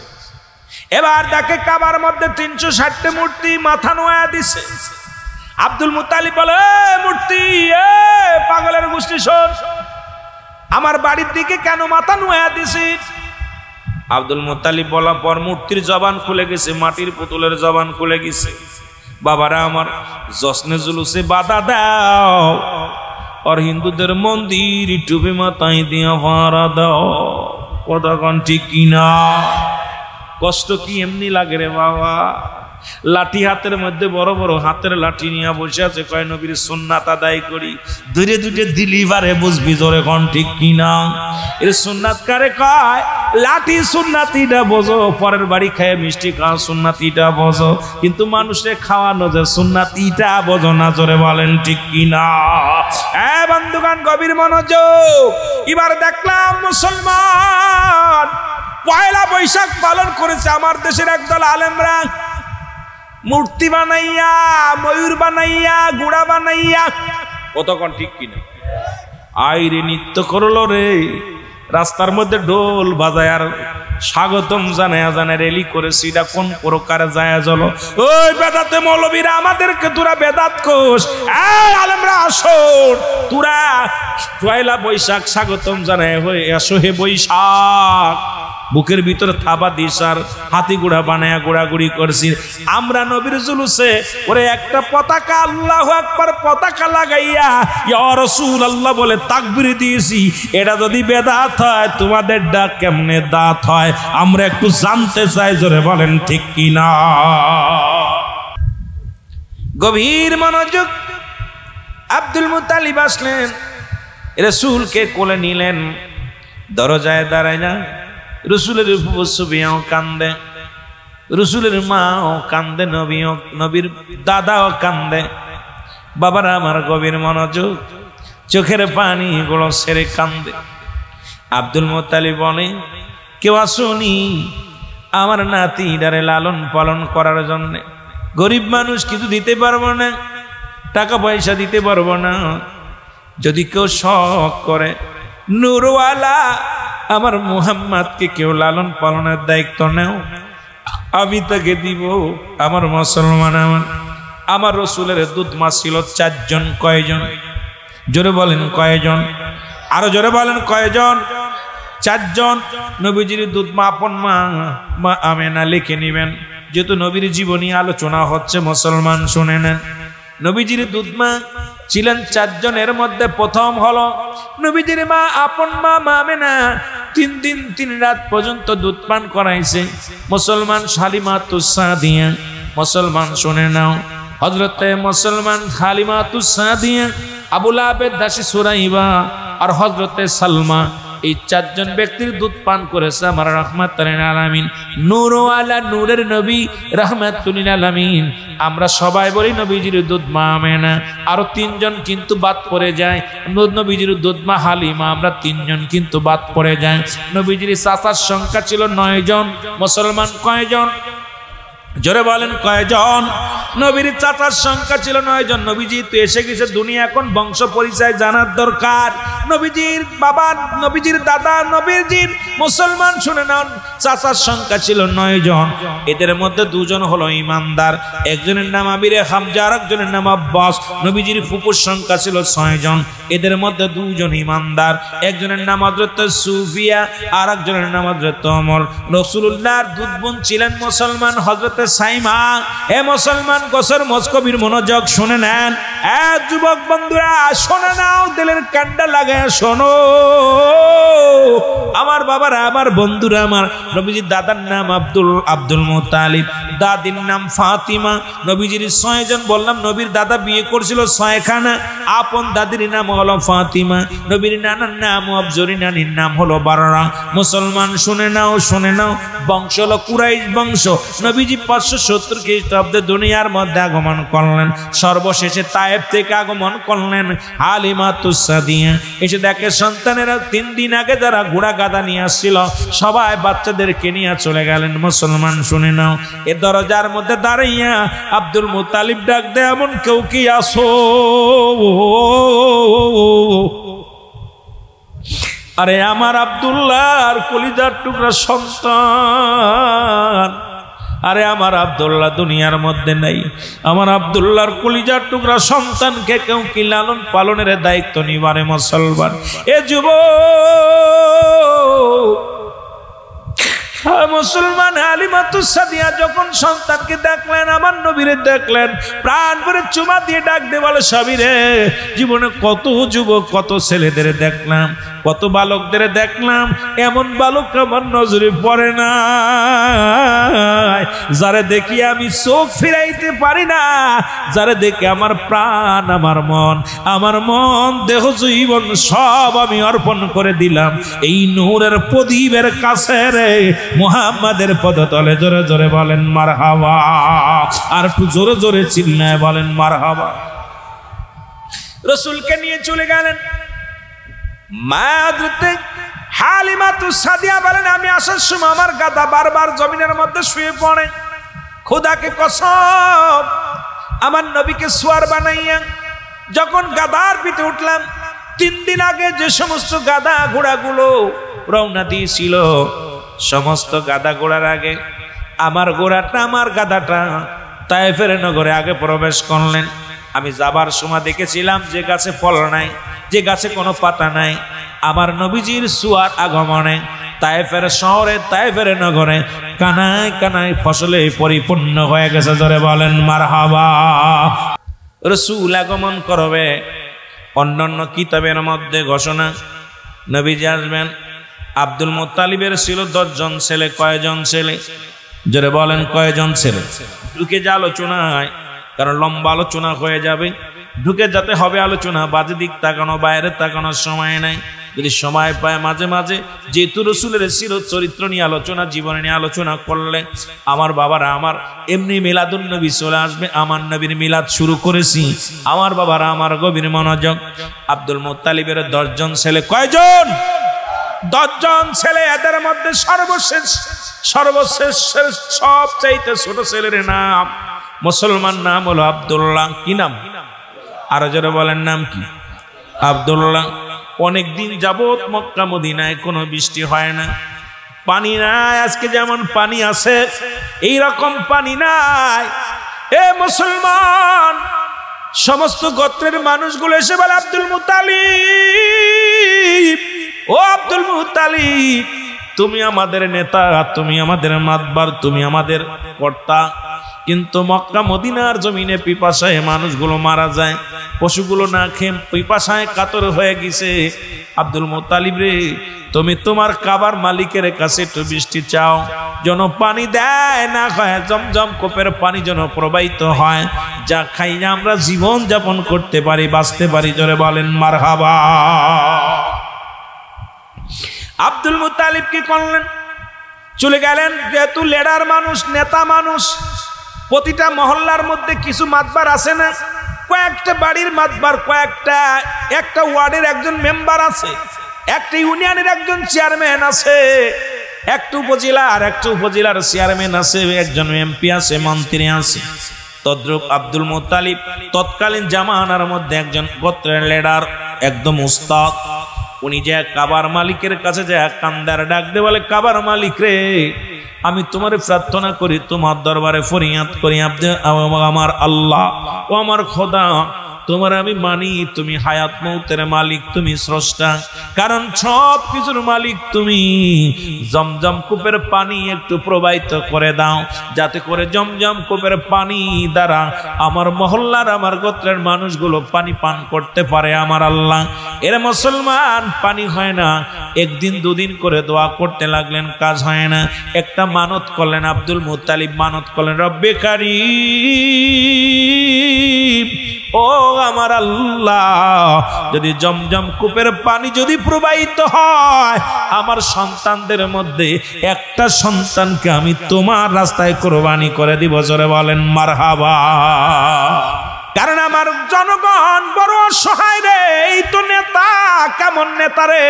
এবার দেখে কাবার মধ্যে 360টি মূর্তি মাথা নোয়া দিছে। আব্দুল মুত্তালিব বলে মূর্তি, পাগলের গোষ্ঠী শোন, আমার বাড়ির দিকে কেন মাথা নোয়া দিছিস? আব্দুল মুত্তালিব বলার পর মূর্তির জবান খুলে গেছে, মাটির পুতুলের জবান খুলে গেছে। বাবারা আমার, জশ্নে জুলুসে বাধা দাও, আর হিন্দুদের মন্দির টুপি মাথায় দিয়া ভাড়া দাও। কতক্ষণ ঠিক কিনা? কষ্ট কি এমনি লাগে রে বাবা? লাঠি হাতের মধ্যে বড় বড় হাতের লাঠি নিয়ে বসে আছে, কয় নবীর সুন্নাত আদায় করি। দূরে দূরে দিলিবারে বুঝবি জোরে কোন ঠিক কিনা? এর সুন্নাত কারে কয়? লাঠি সুন্নাতিটা বোঝো, পরের বাড়ি খায় মিষ্টি খাওয়া সুন্নাতিটা বোঝো, কিন্তু মানুষের খাওয়ানো যে সুন্নাতিটা বোঝো না, জোরে বলেন ঠিক কিনা? বন্ধুগণ গভীর মনোযোগ। এবার দেখলাম মুসলমান পয়লা বৈশাখ পালন করেছে আমার দেশের একদল আলেমরা, মূর্তি বানাইয়া, ময়ূর বানাইয়া, গুড়া বানাইয়া, কতক্ষণ ঠিক কিনা? আইরে নৃত্য করলো রে, রাস্তার মধ্যে ঢোল বাজায় আর স্বাগতম জানায়া জানায় রেলি করেছি। এটা কোন প্রকারে যায় চলো? ওই বেদাতে মৌলবীরা আমাদেরকে তোরা বেদাত কোষ, আলেমরা আসুন, তোরা পয়লা বৈশাখ স্বাগতম জানায় হয়ে আসো হে বৈশাখ। বুকের ভিতরে থাবা দিস আর হাতি গুড়া বানায়া গোড়াগুড়ি করছি। আমরা নবীর জুলুসে ওরে একটা পতাকা, আল্লাহু আকবার পতাকা লাগাইয়া ইয়া রাসূলুল্লাহ বলে তাকবীর দিয়েছি। এটা যদি বেদাত হয়, তোমাদের ডাক কেমনে দাঁত হয় আমরা একটু জানতে চাই, জোরে বলেন ঠিক কিনা? গভীর মনোযোগ। আব্দুল মুত্তালিব আসলেন, রাসূলকে কোলে নিলেন, দরজায় দাঁড়ায় না। রসুলের ছবিও কান্দে, রসুলের মাও কান্দে, নবীর দাদাও কান্দে। বাবারা আমার গভীর মনোযোগ, চোখের পানি গুলো সেরে কান্দে। আব্দুল মুত্তালিব বলে, কেউ আসুনি আমার নাতিটারে লালন পালন করার জন্য। গরিব মানুষ কিছু দিতে পারবো না, টাকা পয়সা দিতে পারবো না, যদি কেউ শখ করে নূরওয়ালা আমার মুহাম্মদকে কেউ লালন পালনের দায়িত্ব নেও, আমি তাকে দিব। আমার মুসলমান, আমার রসুলের দুধ মা ছিল 4 জন। কয়জন? জোরে বলেন কয়জন? আরো জোরে বলেন কয়জন? 4 জন। নবীজির দুধ মা আপন মা আমেনা লিখে নিবেন, যেহেতু নবীর জীবনী আলোচনা হচ্ছে, মুসলমান শুনে নেন। নবীজির দুধ মা ছিলেন 4 জনের মধ্যে প্রথম হলো নবীজির মা আপন মা আমেনা। 3 দিন 3 রাত পর্যন্ত দুধ পান করাইছে। মুসলমান হালিমাতুস সাদিয়া, মুসলমান শুনে নাও, হযরতে মুসলমান হালিমাতুস সাদিয়া, আবু লাহাবের দাসী সুরাইবা আর হযরতে সালমা, এই 4 জন ব্যক্তির দুধ পান করেছে আমার রাহমাতুল আলামিন, নূরওয়ালা, নূরের নবী, রাহমাতুল আলামিন। আমরা সবাই বলি নবীজির দুধ মা আমেনা। আরো 3 জন কিন্তু বাদ পড়ে যায়, নবীজির দুধ মা হালিমা। আমরা 3 জন কিন্তু বাদ পড়ে যায়। নবীজির চাচার সংখ্যা ছিল 9 জন। মুসলমান কয়জন? জোরে বলেন কয়জন? নবীর চাচার সংখ্যা ছিল 9 জন। নবীজি তো এসে গেছে দুনিয়া, এখন বংশ পরিচয় জানার দরকার। নবীজির বাবা, নবীজির দাদা, নবীজির মুসলমান শুনে নাও, চাচার সংখ্যা ছিল 9 জন। এদের মধ্যে 2 জন হলো ইমানদার, একজনের নাম আমিরে হামজা, আর একজনের নাম আব্বাস। নবীজির ফুপুর সংখ্যা ছিল 6 জন। এদের মধ্যে 2 জন ইমানদার, একজনের নাম হযরত সুফিয়া, আর একজনের নাম হযরত ওমর। রাসূলুল্লাহর দুধ বোন ছিলেন মুসলমান হযরত সাইমা। এ মুসলমান গোসর মস্কবির মনোযোগ শুনে নেন। যুবক বন্ধুরা শোনে নাও, দিলের কান্ডা লাগায় শোনো। আমার বাবারা, আমার বন্ধুরা, আমার নবীজির দাদার নাম আব্দুল মুত্তালিব, দাদির নাম ফাতিমা। নবীজির 6 জন বললাম, নবীর দাদা বিয়ে করছিল 6 খানা। আপন দাদির নাম হলো ফাতিমা, নবীর নানার নাম আফজরি, নানির নাম হলো বাররা। মুসলমান শুনে নাও, শুনে নাও, বংশ হলো কুরাইশ বংশ। নবীজি 570 খ্রিস্টাব্দে দুনিয়ার মধ্যে আগমন করলেন। সর্বশেষে তায়েব থেকে আগমন করলেন হালিমাতুস সাদিয়া। এসে দেখে সন্তানেরা 3 দিন আগে যারা ঘোড়া গাদা নিয়ে আসছিল, সবাই বাচ্চাদেরকে নিয়ে চলে গেলেন। মুসলমান শুনে নাও, এ দরজার মধ্যে দাঁড়াইয়া আব্দুল মুত্তালিব ডাক দেয়, এমন কেউ কি আসো? আরে আমার আব্দুল্লাহর কলিজার টুকরা সন্তান, আরে আমার আব্দুল্লাহ দুনিয়ার মধ্যে নাই। আমার আব্দুল্লাহর কলিজার টুকরা সন্তানকে কেউ কি লালন পালনের দায়িত্ব নিবারে? মুসলমান এ যুবক, মুসলমান হালিমাতুস সাদিয়া যখন সন্তানকে দেখলেন, আমার নবীরে দেখলেন, প্রাণ ভরে চুমা দিয়ে ডাক দিয়ে বলে, স্বামী রে, জীবনে কত যুবক কত ছেলেদের দেখলাম, কত বালকদের দেখলাম, এমন বালক আমার নজরে পড়ে না যারে দেখি আমি চোখ ফিরাইতে পারি না, যারে দেখি আমার প্রাণ, আমার মন দেহ জীবন সব আমি অর্পণ করে দিলাম এই নূরের প্রদীপের কাছে রে, মুহাম্মাদের পদতলে। জোরে জোরে বলেন মারহাবা, আর একটু জোরে জোরে চিল্লায় বলেন মারহাবা। রাসূলকে নিয়ে চলে গেলেন। মা হযরতে হালিমাতুস সাদিয়া বলেন, আমি আসার সময় আমার গাদা বারবার জমিনের মধ্যে শুয়ে পড়ে। খোদাকে কসম, আমার নবীকে সোয়ার বানাইয়া যখন গাদার পিঠে উঠলাম, 3 দিন আগে যে সমস্ত গাদা ঘোড়াগুলো রওনা দিয়েছিল, সমস্ত গাদা ঘোড়ার আগে আমার ঘোড়াটা, আমার গাদাটা তায়েফের নগরে আগে প্রবেশ করলেন। আমি যাবার সময় দেখেছিলাম যে গাছে ফল নাই, যে গাছে কোনো পাতা নাই, আমার নবীজির সুয়ার আগমনে তায়েফের শহরে, তায়েফের নগরে কানায় কানায় ফসলে পরিপূর্ণ হয়ে গেছে। ধরে বলেন মারহাবা। রাসূল আগমন করবে। অন্যান্য কিতাবের মধ্যে ঘোষণা, নবীজি আসবেন। আব্দুল মুত্তালিবের ছিল 10 জন ছেলে। কয়জন ছেলে? জোরে বলেন কয়জন ছেলে? ঢুকে যে আলোচনায়, কারণ লম্বা আলোচনা হয়ে যাবে, ঢুকে যেতে হবে আলোচনা। বাজে দিক তাকানো, বাইরে তাকানোর সময় নাই। যদি সময় পায় মাঝে মাঝে, যেহেতু রসুলের সিরত চরিত্র নিয়ে আলোচনা, জীবন নিয়ে আলোচনা করলে আমার বাবারা, আমার এমনি মিলাদুন নবী চলে আসবে। আমার নবীর মিলাদ শুরু করেছি, আমার বাবারা আমার গভীর মনোযোগ। আব্দুল মুত্তালিবের 10 জন ছেলে। কয়জন? 10 জন ছেলে। এদের মধ্যে সর্বশেষ সবচাইতে ছোট ছেলের নাম, মুসলমান নাম হলো আব্দুল্লাহ। কি নাম? আরো জোরে বলেন, নাম কি? আব্দুল্লাহ। অনেকদিন যাবত মক্কা মদিনায় কোনো বৃষ্টি হয় না, পানি নাই। আজকে যেমন পানি আছে, এই রকম পানি নাই। এ মুসলমান, সমস্ত গোত্রের মানুষগুলো এসে বলে, আব্দুল মুত্তালিব, ও আব্দুল মুত্তালিব, তুমি আমাদের নেতা, তুমি আমাদের মাতবার, তুমি আমাদের কর্তা। কিন্তু মক্কা মদিনার জমিনে পিপাসায় মানুষগুলো মারা যায়, পশুগুলো না খেয়ে পিপাসায় কাতর হয়ে গেছে। আব্দুল মুত্তালিব রে, তুমি তোমার কাবার মালিকের কাছে একটু বৃষ্টি চাও, যেন পানি দেয় না হয়, জমজম কূপের পানি যেন প্রবাহিত হয়, যা খাই আমরা জীবন যাপন করতে পারি, বাঁচতে পারি। জোরে বলেন মারহাবা। আব্দুল মুত্তালিব কি করলেন? চলে গেলেন। যেহেতু লিডার মানুষ, নেতা মানুষ, প্রতিটা মহল্লার মধ্যে কিছু মাতবার আছে না, কয়েকটা বাড়ির মাতবার, একটা ওয়ার্ডের একজন মেম্বার আছে, একটা ইউনিয়নের একজন চেয়ারম্যান আছে, একটা উপজেলার চেয়ারম্যান আছে, একজন এমপি আছে, মন্ত্রী আছে। তদ্রূপ আব্দুল মুত্তালিব তৎকালীন জামানার মধ্যে একজন গোত্রের লিডার, একদম উস্তাদ। উনি যে কাবার মালিকের কাছে যে কান্দার ডাক দে বলে, কাবার মালিক রে, আমি তোমার প্রার্থনা করি, তোমার দরবারে ফরিয়াদ করি, আমার আল্লাহ ও আমার খোদা, তোমার আমি মানি, তুমি হায়াত মৌতের মালিক, তুমি স্রষ্টা, কারণ সব কিছুর মালিক তুমি। জমজম কূপের পানি একটু প্রবাহিত করে দাও, যাতে করে জমজম কূপের পানি দ্বারা আমার মহল্লার, আমার গোত্রের মানুষগুলো পানি পান করতে পারে। আমার আল্লাহ, এরা মুসলমান, পানি হয় না। 1 দিন 2 দিন করে দোয়া করতে লাগলেন, কাজ হয় না। একটা মানত করলেন, আব্দুল মুত্তালিব মানত করলেন, রব্বে কারীম, ও আমার আল্লাহ, যদি জমজম কূপের পানি যদি প্রবাহিত হয়, আমার সন্তানদের মধ্যে একটা সন্তানকে আমি তোমার রাস্তায় কোরবানি করে দিব। জোরে বলেন মারহাবা। কারণ আমার জনগণ বড় অসহায় রে। এই তো নেতা, কেমন নেতা রে!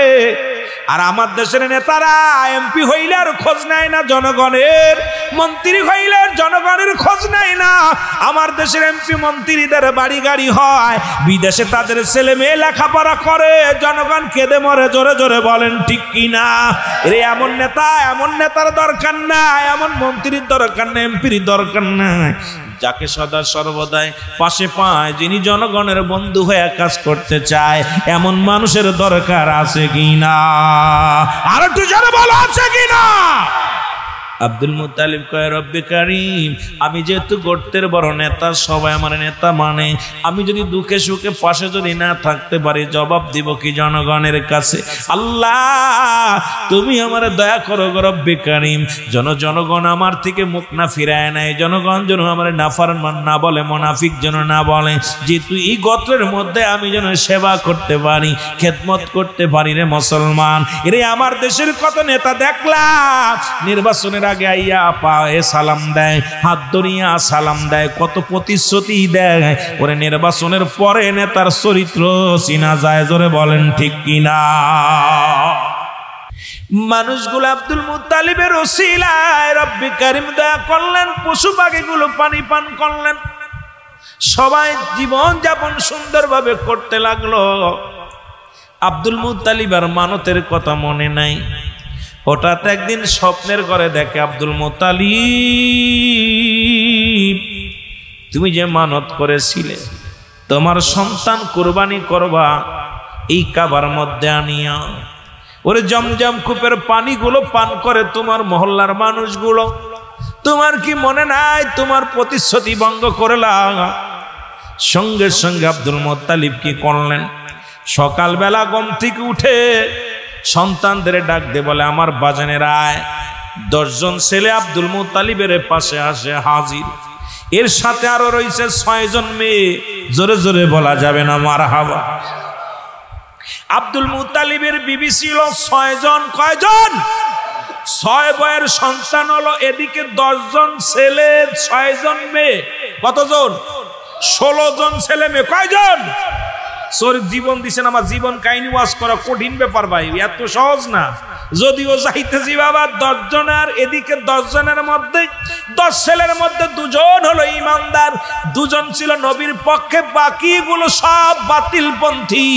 আর আমার দেশের নেতারা এমপি হইলে আর খোঁজ নেয় না জনগণের, মন্ত্রী হইলে জনগণের খোঁজ নেয় না। আমার দেশের এমপি মন্ত্রীদের বাড়ি গাড়ি হয়, বিদেশে তাদের ছেলে মেয়ে লেখাপড়া করে, জনগণ কেঁদে মরে। জোরে জোরে বলেন ঠিক কিনা? রে এমন নেতার দরকার নাই, এমন মন্ত্রীর দরকার নাই, এমপির দরকার নাই। যাকে সদা সর্বদাই পাশে পায়, যিনি জনগণের বন্ধু হয়ে কাজ করতে চায়, এমন মানুষের দরকার আছে কিনা? আর একটু জোরে বলো, আছে কিনা? আব্দুল মুত্তালিব কয় রব্বে কারীম, আমি যেহেতু গোত্রের বড় নেতা, সবাই আমার নেতা মানে, আমি যদি দুঃখে সুখে পাশে যদি না থাকতে পারি জবাব দিব কি জনগণের কাছে? আল্লাহ তুমি আমার দয়া করো রব্বে কারীম, জনগণ আমার থেকে মুখ না ফিরায় নাই, জনগণ যেন আমার নাফরমান না বলে, মুনাফিক যেন না বলে, যেহেতু এই গোত্রের মধ্যে আমি যেন সেবা করতে পারি, খেদমত করতে পারি রে মুসলমান। এরে আমার দেশের কত নেতা দেখলাম নির্বাচনের আগে আইয়া পায়ে সালাম দেয়, হাত ধরিয়া সালাম দেয়, কত প্রতিশ্রুতি দেয়, ওরে নির্বাচনের পরে নেতার চরিত্র চিনা যায়। জোরে বলেন ঠিক কিনা? মানুষগুলো আব্দুল মুত্তালিবের ওসিলায় রব্বে কারীম দয়া করলেন, পশু পাখিগুলো পানি পান করলেন, সবাই জীবন যাপন সুন্দরভাবে করতে লাগলো। আব্দুল মুত্তালিব আর মানতের কথা মনে নাই। হঠাৎ একদিন স্বপ্নের ঘরে দেখে আব্দুল মুত্তালিব, তুমি যে মানত করেছিলে তোমার সন্তান কুরবানি করবা এই কাবার মধ্যে আনিয়া, ওরে জমজম কূপের পানিগুলো পান করে তোমার মহল্লার মানুষগুলো, তোমার কি মনে নাই তোমার প্রতিশ্রুতি ভঙ্গ করলাম? সঙ্গে সঙ্গে আব্দুল মুত্তালিব কি করলেন, সকালবেলা ঘুম থেকে উঠে সন্তানদের ডাক দিয়ে বলে আমার বাজানের আয়। 10 জন ছেলে আব্দুল মুত্তালিবের পাশে আসে হাজির, এর সাথে আরো রয়েছে 6 জন মেয়ে, জোরে জোরে বলা যাবে না মারহাবা। আব্দুল মুত্তালিবের বিবি ছিল 6 জন। কয়জন? 6 বয়ের সন্তান হলো, এদিকে 10 জন ছেলে 6 জন মেয়ে, কতজন? 16 জন ছেলে মেয়ে। কয়জন? জীবন দিছেন আমার, জীবন কাহিনী ওয়াজ করা কঠিন ব্যাপার ভাই, এত সহজ না। যদিও যাইতেছি বাবা 10 জনের, এদিকে 10 জনের মধ্যে 10 ছেলের মধ্যে 2 জন হলো ইমানদার, 2 জন ছিল নবীর পক্ষে, বাকিগুলো সব বাতিলপন্থী।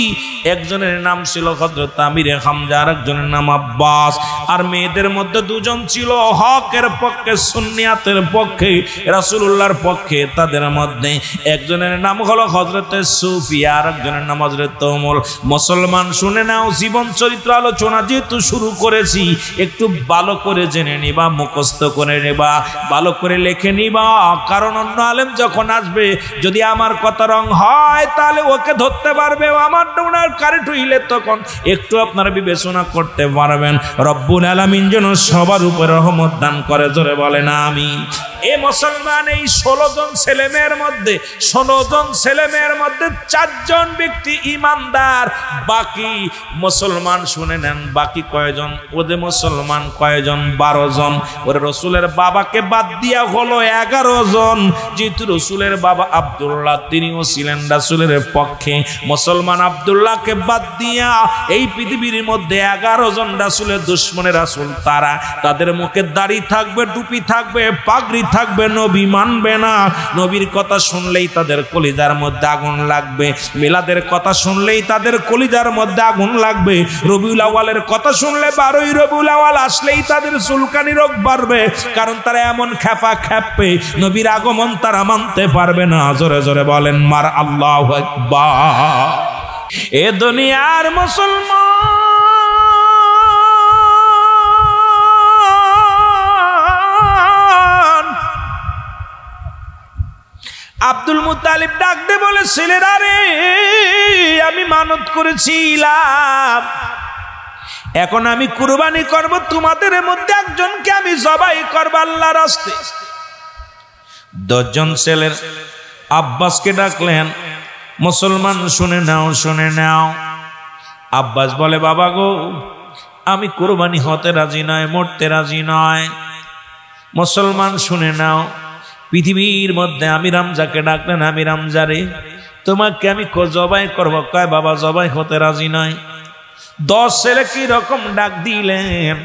একজনের নাম ছিল হযরত আমিরে হামজা, আর একজনের নাম আব্বাস। আর মেয়েদের মধ্যে 2 জন ছিল হকের পক্ষে, সুন্নিয়াতের পক্ষে, রাসূলুল্লাহর পক্ষে। তাদের মধ্যে একজনের নাম হলো হযরত সুফিয়া, আর একজনের নাম হযরত উমর। মুসলমান শুনে নাও, জীবন চরিত্র আলোচনা যেহেতু শুরু করেছি, একটু ভালো করে জেনে নিবা, মুখস্থ করে নেবা, ভালো করে লিখে নিবা, কারণ অন্য আলেম যখন আসবে যদি আমার কথা রং হয় তাহলে ওকে ধরতে পারবে, আমার ডোনার কারেন্ট হইলে তখন একটু আপনারা বিবেচনা করতে পারবেন। রব্বুল আলামিন যেন সবার উপরে রহমত দান করে, জোরে বলেন আমিন। এ মুসলমান, এই 16 জন ছেলে মেয়ের মধ্যে 4 জন ব্যক্তি ইমানদার, বাকি মুসলমান শুনে নেন, বাকি কয়জন? ওদের মুসলমান কয়জন? 12 জন। ওরে রসুলের বাবাকে বাদ দিয়া হলো 11 জন। যেহেতু রসুলের বাবা আব্দুল্লাহ তিনিও ছিলেন রাসূলের পক্ষে, মুসলমান আব্দুল্লাহকে বাদ দিয়া এই পৃথিবীর মধ্যে 11 জন রাসূলের দুশমনের রাসূল। তারা, তাদের মুখে দাড়ি থাকবে, টুপি থাকবে, পাগড়ি থাকবে, নবী মানবে না। নবীর কথা শুনলেই তাদের কলিজার মধ্যে আগুন লাগবে, মিলাদের কথা শুনলেই তাদের কলিজার মধ্যে আগুন লাগবে, রবিউল আউয়ালের কথা শুনলে 12ই রবিউল আউয়াল আসলেই তাদের চুলকানি রোগ বাড়বে, কারণ তারা এমন খেপা খেপবে, নবীর আগমন তারা মানতে পারবে না। জোরে জোরে বলেন মার আল্লাহু আকবার। এ দুনিয়ার মুসলমান, আব্দুল মুত্তালিব ডাক দিয়ে বলে, ছেলেরা রে, আমি মানত করেছিলাম, এখন আমি কুরবানি করব, তোমাদের মধ্যে একজনকে আমি জবাই করব আল্লাহর রাস্তে। 10 জন ছেলের আব্বাসকে ডাকলেন, মুসলমান শুনে নাও, শুনে নাও। আব্বাস বলে, বাবা গো, আমি কুরবানি হতে রাজি নয়, মরতে রাজি নয়। মুসলমান শুনে নাও, পৃথিবীর মধ্যে আমি রামজাকে ডাকলেন, আমি রামজারে, তোমাকে আমি জবাই করব। কয় বাবা জবাই হতে রাজি নয়। 10 ছেলে কি রকম ডাক দিলেন,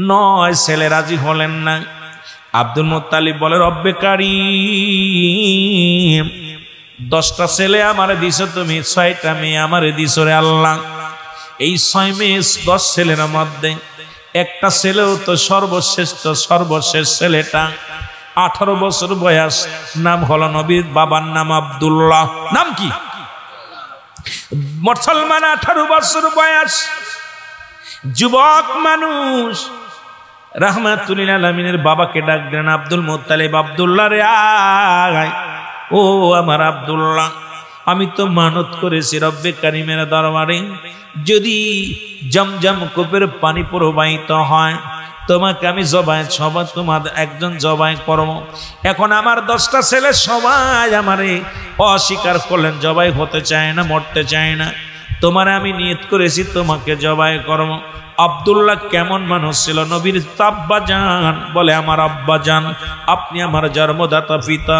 9 ছেলে রাজি হলেন না। আব্দুল মুত্তালিব বলে, রব্বে কারীম, 10টা ছেলে আমারে দিছো তুমি, 6টা মেয়ে আমারে দিছো রে আল্লাহ। এই 6 মেয়ে 10 ছেলের মধ্যে একটা ছেলেও তো সর্বশ্রেষ্ঠ, সর্বশেষ ছেলেটা 18 বছর বয়স, নাম হলো নবীর বাবার নাম আব্দুল্লাহ। নাম কি? মুসলমান 18 বছর বয়স, যুবক মানুষ, রাহমাতুল লিল আলামিনের বাবাকে ডাক দিলেন, আব্দুল মুত্তালিব, আব্দুল্লাহ রে আয়। ও আমার আব্দুল্লাহ, আমি তো মানত করেছি রব্বে কারিমের দরবারে, যদি জমজম কূপের পানি প্রবাহিত হয় তোমাকে আমি জবাই সবাই তোমার একজন জবাই করব। এখন আমার 10টা ছেলে সবাই আমারে অস্বীকার করলেন, জবাই হতে চায় না, মরতে চায় না। তোমারে আমি নিয়ত করেছি তোমাকে জবাই করব। আব্দুল্লাহ কেমন মানুষ ছিল? নবীর আব্বা জান বলে, আমার আব্বা জান, আপনি আমার জন্মদাতা পিতা,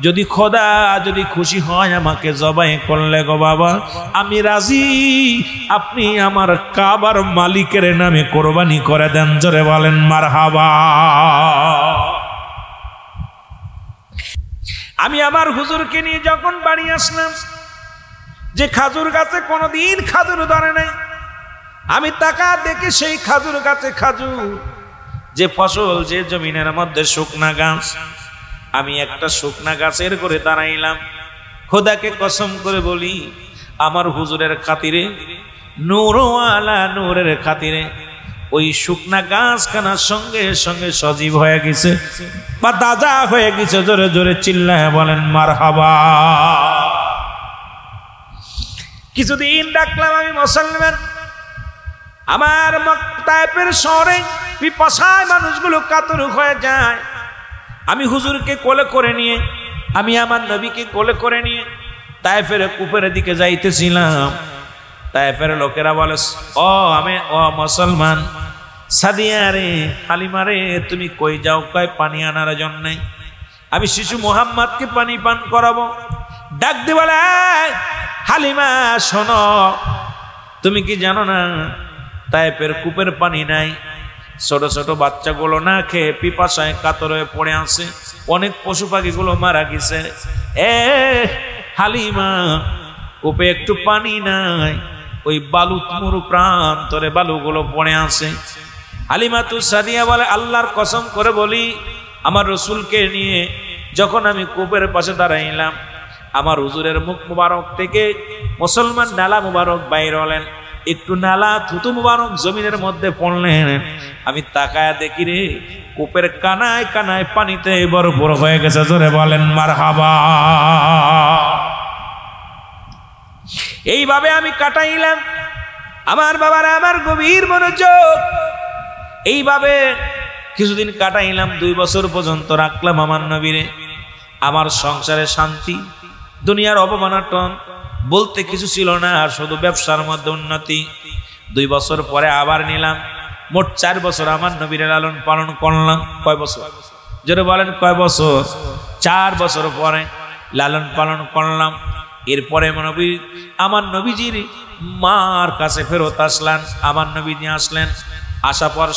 যদি খোদা যদি খুশি হয় আমাকে জবাই করলে গো বাবা আমি রাজি, আপনি আমার কাবার মালিকের নামে কোরবানি করে দেন। জোরে বলেন মারহাবা। আমি আমার হুজুরকে নিয়ে যখন বাড়ি আসলাম, যে খাজুর গাছে কোনোদিন খাজুর ধরে নাই, আমি তাকা দেখি সেই খাজুর গাছে খাজুর, যে ফসল যে জমিনের মধ্যে শুকনা গাছ, আমি একটা শুকনা গাছের করে দাঁড়াইলাম। খোদাকে কসম করে বলি, আমার হুজুরের খাতিরে, নূরওয়ালা নূরের খাতিরে ওই শুকনা গাছখানার সঙ্গে সঙ্গে সজীব হয়ে গেছে বা তাজা হয়ে গেছে। জোরে জোরে চিল্লায় বলেন মারহাবা। কিছুদিন ডাকলাম আমি মুসলমান, আমার তায়েফের শহরে পিপাসায় মানুষগুলো কাতর হয়ে যায়। আমি হুজুরকে কোলে করে নিয়ে, আমি আমার নবীকে কোলে করে নিয়ে তায়েফের কূপের দিকে যাইতেছিলাম। তায়েফের লোকেরা বলে, ও মুসলমান, সাদিয়া রে, হালিমা রে, তুমি কই যাও? কয় পানি আনার জন্য। আমি শিশু মোহাম্মদকে পানি পান করাবো। ডাক দিয়ে বলে, হালিমা শোনো, তুমি কি জানো না তায়েফের কূপের পানি নাই? ছোট ছোট বাচ্চাগুলো না খেয়ে পিপাসায় কাতর হয়ে পড়ে আছে, অনেক পশু পাখিগুলো মারা গেছে। হালিমা, কূপে একটু পানি নাই, ওই বালু তুমুর প্রান্তরে বালুগুলো পড়ে আছে। হালিমা তু সাদিয়া বলে, আল্লাহর কসম করে বলি, আমার রসুলকে নিয়ে যখন আমি কূপের পাশে দাঁড়াইলাম, আমার হুজুরের মুখ মুবারক থেকে মুসলমান নালা মুবারক বাইর হলেন, একটু নালা থুতু মুবারক জমিনের মধ্যে পড়লেন। আমি তাকায় দেখি রে, কূপের কানায় কানায় পানিতে ভরপুর হয়ে গেছে। জোরে বলেন মারহাবা। এইভাবে আমি কাটাইলাম। আমার বাবার আমার গভীর মনোযোগ, এইভাবে কিছুদিন কাটাইলাম। 2 বছর পর্যন্ত রাখলাম আমার নবীরে। আমার সংসারে শান্তি, দুনিয়ার অপমানাটন বলতে কিছু ছিল না, আর শুধু ব্যবসার মধ্যে উন্নতি। 2 বছর পরে আবার নিলাম। মোট 4 বছর আমার নবীর লালন পালন করলাম। কয় বছর? যেটা বলেন কয় বছর? 4 বছর পরে লালন পালন করলাম। এরপরে আমার নবীজির মার কাছে ফেরত আসলেন। আমার নবীজি আসলেন, আসার পর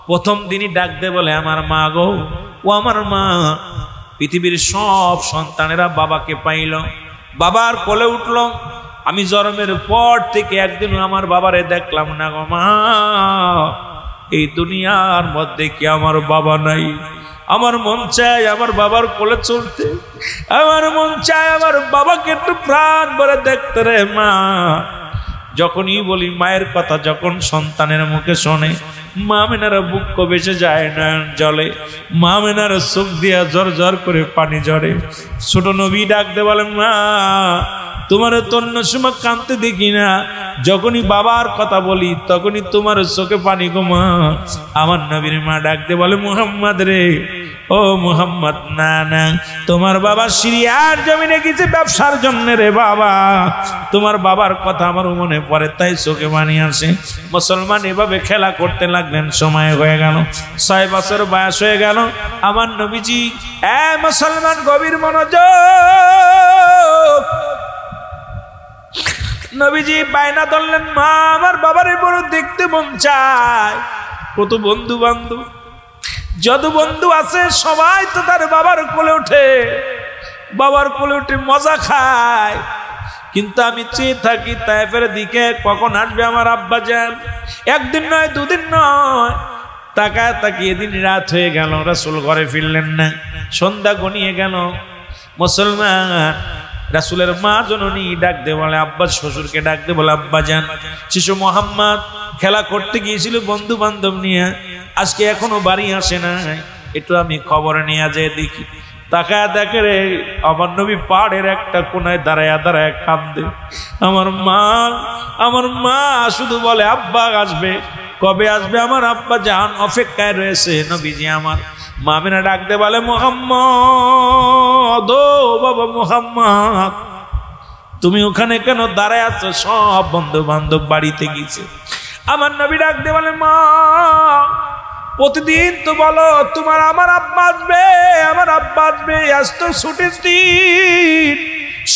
প্রথম দিনই ডাক দে বলে, আমার মা গো, ও আমার মা। পৃথিবীর সব সন্তানেরা বাবাকে পাইল, বাবার কোলে উঠল। আমি জন্মের পর থেকে একদিন আমার বাবারে দেখলাম না গো মা। এই দুনিয়ার মধ্যে কি আমার বাবা নাই? আমার মন চায় আমার বাবার কোলে চলতে, আমার মন চায় আমার বাবাকে একটু প্রাণ ভরে দেখতে রে মা। যখনই বলি মায়ের কথা, যখন সন্তানের মুখে শোনে, মা মেনারা বুক বেসে যায় না জলে, মা মেনারা চোখ দিয়া ঝর ঝর করে পানি ঝরে। ছোট নবী ডাকতে বলে, মা তোমার তন্য সময় কাঁদতে দেখি না, যখনই বাবার কথা বলি তখনই তোমার চোখে পানি গো মা। আমার নবীর মা ডাকতে বলে, মুহাম্মদ রে, ও মুহাম্মদ, না না, তোমার বাবা সিরিয়ার জমিনে গেছে ব্যবসার জন্য রে বাবা। তোমার বাবার কথা আমার মনে পড়ে, তাই চোখে পানি আসে। মুসলমান এভাবে খেলা করতে লাগলেন। সময় হয়ে গেল, 6 বছর বয়স হয়ে গেল। আমার নবীজি, মুসলমান গভীর মনোযোগ, নবীজি বায়না ধরলেন, মা আমার বাবারে বড় দেখতে মন চায়। কত বন্ধু বান্ধব, যত বন্ধু আছে সবাই তো তার বাবার কোলে উঠে, বাবার কোলে উঠে মজা খায়। কিন্তু আমি চেয়ে থাকি তায়েফের দিকে, কখন আসবে আমার আব্বা যান। একদিন নয়, 2 দিন নয়, তাকায় তাকিয়ে দিন রাত হয়ে গেল, রাসূল ঘরে ফিরলেন না। সন্ধ্যা গনিয়ে গেল। মুসলমান রাসূলের মা জননী ডাক দে বলে, আব্বা শ্বশুরকে ডাক দে বলে, আব্বা যান, শিশু মোহাম্মদ খেলা করতে গিয়েছিল বন্ধু বান্ধব নিয়ে, আজকে এখনো বাড়ি আসে নাই, একটু আমি খবর নিয়ে যাই দেখি। তাকায় দেখে রে আমার নবী পাহাড়ের একটা কোনায় দাঁড়ায় দাঁড়ায় কান্দে। আমার মা শুধু বলে আব্বা আসবে, কবে আসবে আমার আব্বা জান, অপেক্ষায় রয়েছে নবীজি আমার। মা আমিনা ডাক দে বলে মুহাম্মদ, ও বাবা মুহাম্মদ, তুমি ওখানে কেন দাঁড়ায় আছো? সব বন্ধু বান্ধব বাড়িতে গেছে। আমার নবী ডাক দে বলে মা, প্রতিদিন তো বলো তোমার আমার আব্বা আসবে, আমার আব্বা আসবে, আজ তো ছুটির দিন,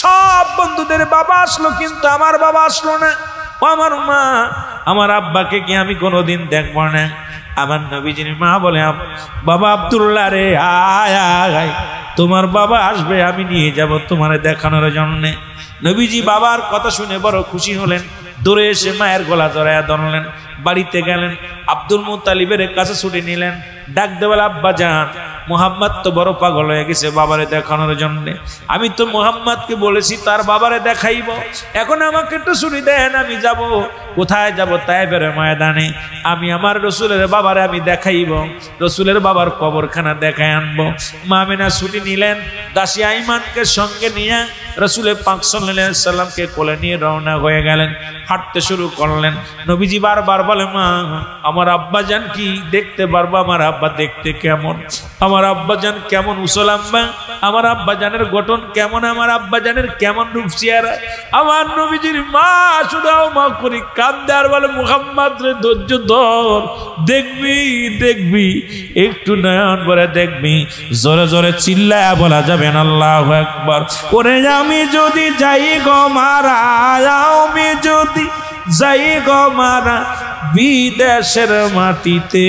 সব বন্ধুদের বাবা আসলো কিন্তু আমার বাবা আসলো না। ও আমার মা, আমার আব্বাকে কি আমি কোনোদিন দেখবো না? আমার নবীজির মা বলে বাবা আব্দুল্লাহ রে, আয় আয়, তোমার বাবা আসবে, আমি নিয়ে যাব তোমার দেখানোর জন্যে। নবীজি বাবার কথা শুনে বড় খুশি হলেন, দৌড়ে এসে মায়ের গলা জড়াইয়া ধরলেন, বাড়িতে গেলেন, আব্দুল মুত্তালিবের কাছে ছুটে নিলেন, ডাক দেওয়াল আব্বা যান, মুহাম্মদ তো বড় পাগল হয়ে গেছে বাবারে দেখানোর জন্য। আমি তো মুহাম্মদকে বলেছি তার বাবারে দেখাইব, এখন আমাকে একটু ছুটি দেন, আমি যাব। কোথায় যাব? তায়েফের ময়দানে। আমি আমার রসুলের বাবারে আমি দেখাইব, রসুলের বাবার কবরখানা দেখায় আনবো। মা আমিনা ছুটি নিলেন, দাসী আইমানকে সঙ্গে নিয়ে রসুলের পাক সাল্লাল্লাহু আলাইহি সাল্লামকে কোলে নিয়ে রওনা হয়ে গেলেন, হাঁটতে শুরু করলেন। নবীজি বারবার বলে মা, আমার আব্বা জান কি দেখতে পারবো? আমার আব্বা দেখতে কেমন? আমার আব্বা জান কেমন উসল আম্মা? আমার আব্বা জানের গঠন কেমন? আমার আব্বা জানের কেমন রূপ চেহারা? আমার নবীজির মা শুধু মা করি কান্দে আর বলে মুহাম্মদ রে, ধৈর্য ধর, দেখবি দেখবি, একটু নয়ন ভরে দেখবি। জোরে জোরে চিল্লায়া বলা যাবে না আল্লাহু আকবার। ওরে আমি যদি যাই গো মারা, আমি যদি যাই গো মারা বিদেশের মাটিতে,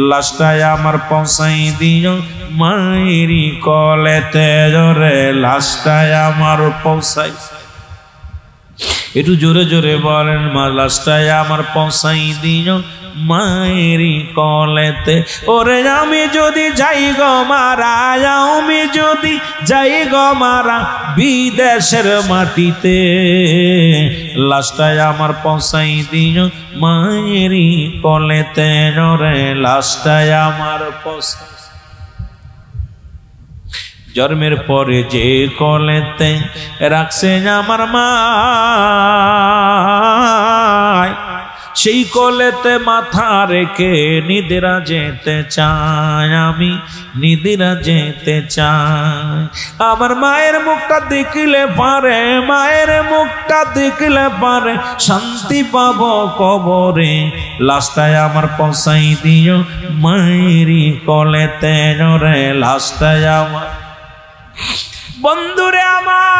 লাশটায় আমার পৌঁছাই দিও মায়েরি কলেতে, জোরে লাশটায় আমার পৌঁছাই, একটু জোরে জোরে বলেন মা, লাশটায় আমার পৌঁছাই দিও মায়েরি কলেতে। ওরে আমি যদি যাই গো মারা, আমি যদি যাই গো মারা বিদেশের মাটিতে, লাশটায় আমার পৌঁছাই দিও মায়েরি কলেতে, রে লাশটায় আমার পৌঁছাই। জন্মের পরে যে কলেতে রাখছে আমার মা, সেই কোলেতে মাথা রেখে নিদ্রা যেতে চাই, আমি নিদ্রা যেতে চাই। আমার মায়ের মুখটা দেখলে পারে, মায়ের মুখটা দেখলে পারে শান্তি পাবো কবরে, লাশটায় আমার পৌঁছাই দিও মায়েরই কোলেতে, রে লাশটায় আমার। বন্ধুরে আমার,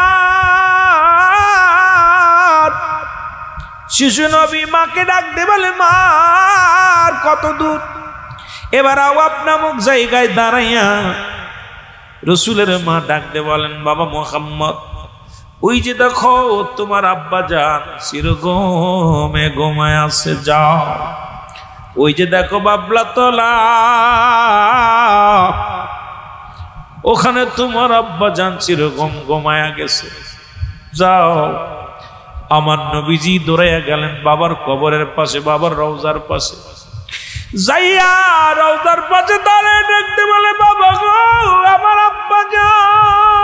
শিশু নবী মাকে ডাকতে বলে মা কত দূর? এবার আওয়াব নামক জায়গায় দাঁড়াইয়া রসুলের মা ডাকতে বলেন বাবা মুহাম্মদ, ওই যে দেখো তোমার আব্বা জান চিরগমে ঘুমায় আছে, যাও ওই যে দেখো বাবলা তলা, ওখানে তোমার আব্বা জান চিরগম ঘুমায়া গেছে, যাও। আমার নবীজি দৌড়াইয়া গেলেন বাবার কবরের পাশে, বাবার রওজার পাশে যাইয়া রওজার পাশে দাঁড়িয়ে দেখতে বলে বাবা গো, আমার আব্বা জান,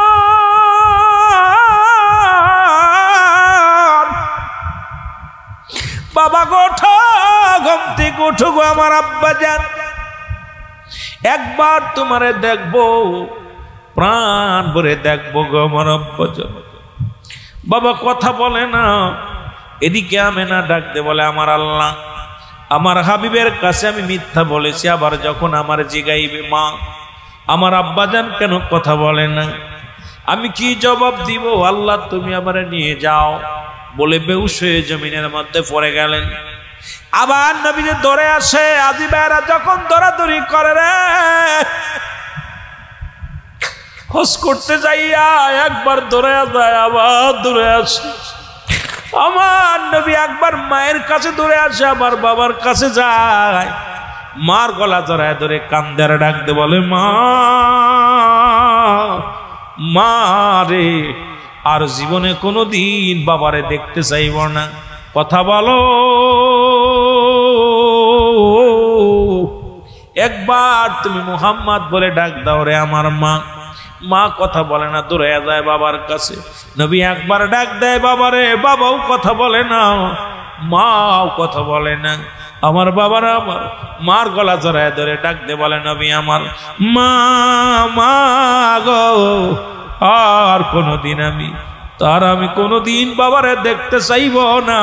বাবা গো ওঠো, ঘুম থেকে ওঠো গো আমার আব্বা জান, একবার তোমারে দেখবো, প্রাণ ভরে দেখবো গো আমার আব্বা জান। বাবা কথা বলে না। এদিকে আমেনা ডাকতে বলে আমার আল্লাহ, আমার হাবিবের কাছে আমি মিথ্যা বলেছি, আবার যখন আমার জিগাইবে মা আমার আব্বাজান কেন কথা বলে না, আমি কি জবাব দিব? আল্লাহ তুমি আমারে নিয়ে যাও বলে বেহুশ হয়ে জমিনের মধ্যে পড়ে গেলেন। আবার নবীজি দৌড়ে আসে, আজিবেরা যখন দৌড়াদৌড়ি করে রে, খোঁজ করতে যাইয়া একবার দৌড়ে যায়, আবার দৌড়ে আসে। আমার নবী একবার মায়ের কাছে দৌড়ে আসে, আবার বাবার কাছে যায়, মার গলা জড়ায় ধরে কান্দারে ডাকতে বলে মা, মা রে, আর জীবনে কোনোদিন বাবারে দেখতে চাইব না, কথা বলো। একবার তুমি মুহাম্মদ বলে ডাক দাও রে আমার মা। মা কথা বলে না, দূরে যায় বাবার কাছে। নবী একবার ডাক দেয় বাবারে, বাবাও কথা বলে না, মাও কথা বলে না। আমার বাবারা আমার মার গলা জড়ায় ধরে ডাক দে, বলে নবী আমার মা, মা গো, আর কোনোদিন আমি কোনোদিন বাবারে দেখতে চাইব না।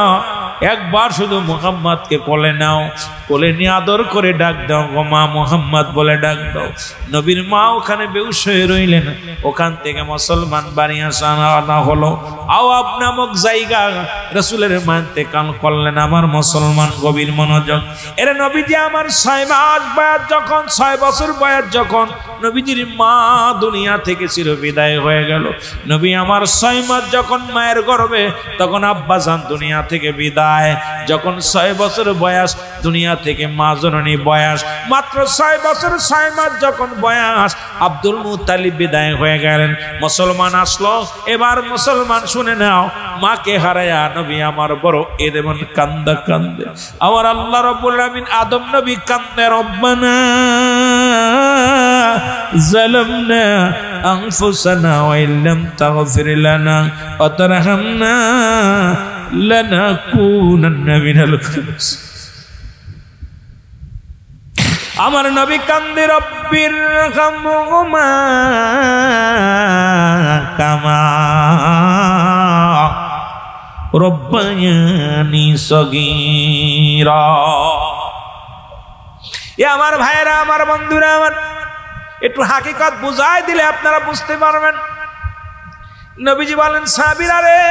একবার শুধু মুহাম্মদকে কোলে নাও, কোলে নিয়ে আদর করে ডাক দাও গো মা, মুহাম্মদ বলে ডাক দাও। নবীর মা ওখানে বেহুশ হয়ে রইলেন। ওখান থেকে মুসলমান বাড়ি আনা হলো। আওয়াব নামক জায়গা রাসূলের মানতে কান করলেন। আমার মুসলমান গভীর মনোযোগ। এর নবীজি আমার 6 মাস বয়স যখন, 6 বছর বয়স যখন নবীজির মা দুনিয়া থেকে চির বিদায় হয়ে গেল। নবী আমার 6 মাস যখন মায়ের গর্ভে, তখন আব্বাজান দুনিয়া থেকে বিদায়। যখন 6 বছর বয়স দুনিয়া থেকে মা জননী বয়স, মাত্র 6 বছর 6 মাস যখন বয়স আব্দুল মুত্তালিব বিদায় হয়ে গেলেন। মুসলমান আসলো। এবার মুসলমান শুনে নাও, মাকে হারায়া নবী আমার বড় এমন কান্দে। আমার আল্লাহ রাব্বুল আলামিন আদম নবী কান্দে, রব্বানা যালামনা আনফুসানা ওয়া ইল্লাম তাগফির লানা ওয়া তারহামনা লানাকুনান্না মিনাল খাসিরিন। আমার নবী কান্দে, রব্বির রহমহুমা কামা রব্বায়ানি সগীরা। এ আমার ভাইরা, আমার বন্ধুরা, আমার একটু হাকিকত বুঝাই দিলে আপনারা বুঝতে পারবেন। নবীজি বলেন, সাহাবীরা রে,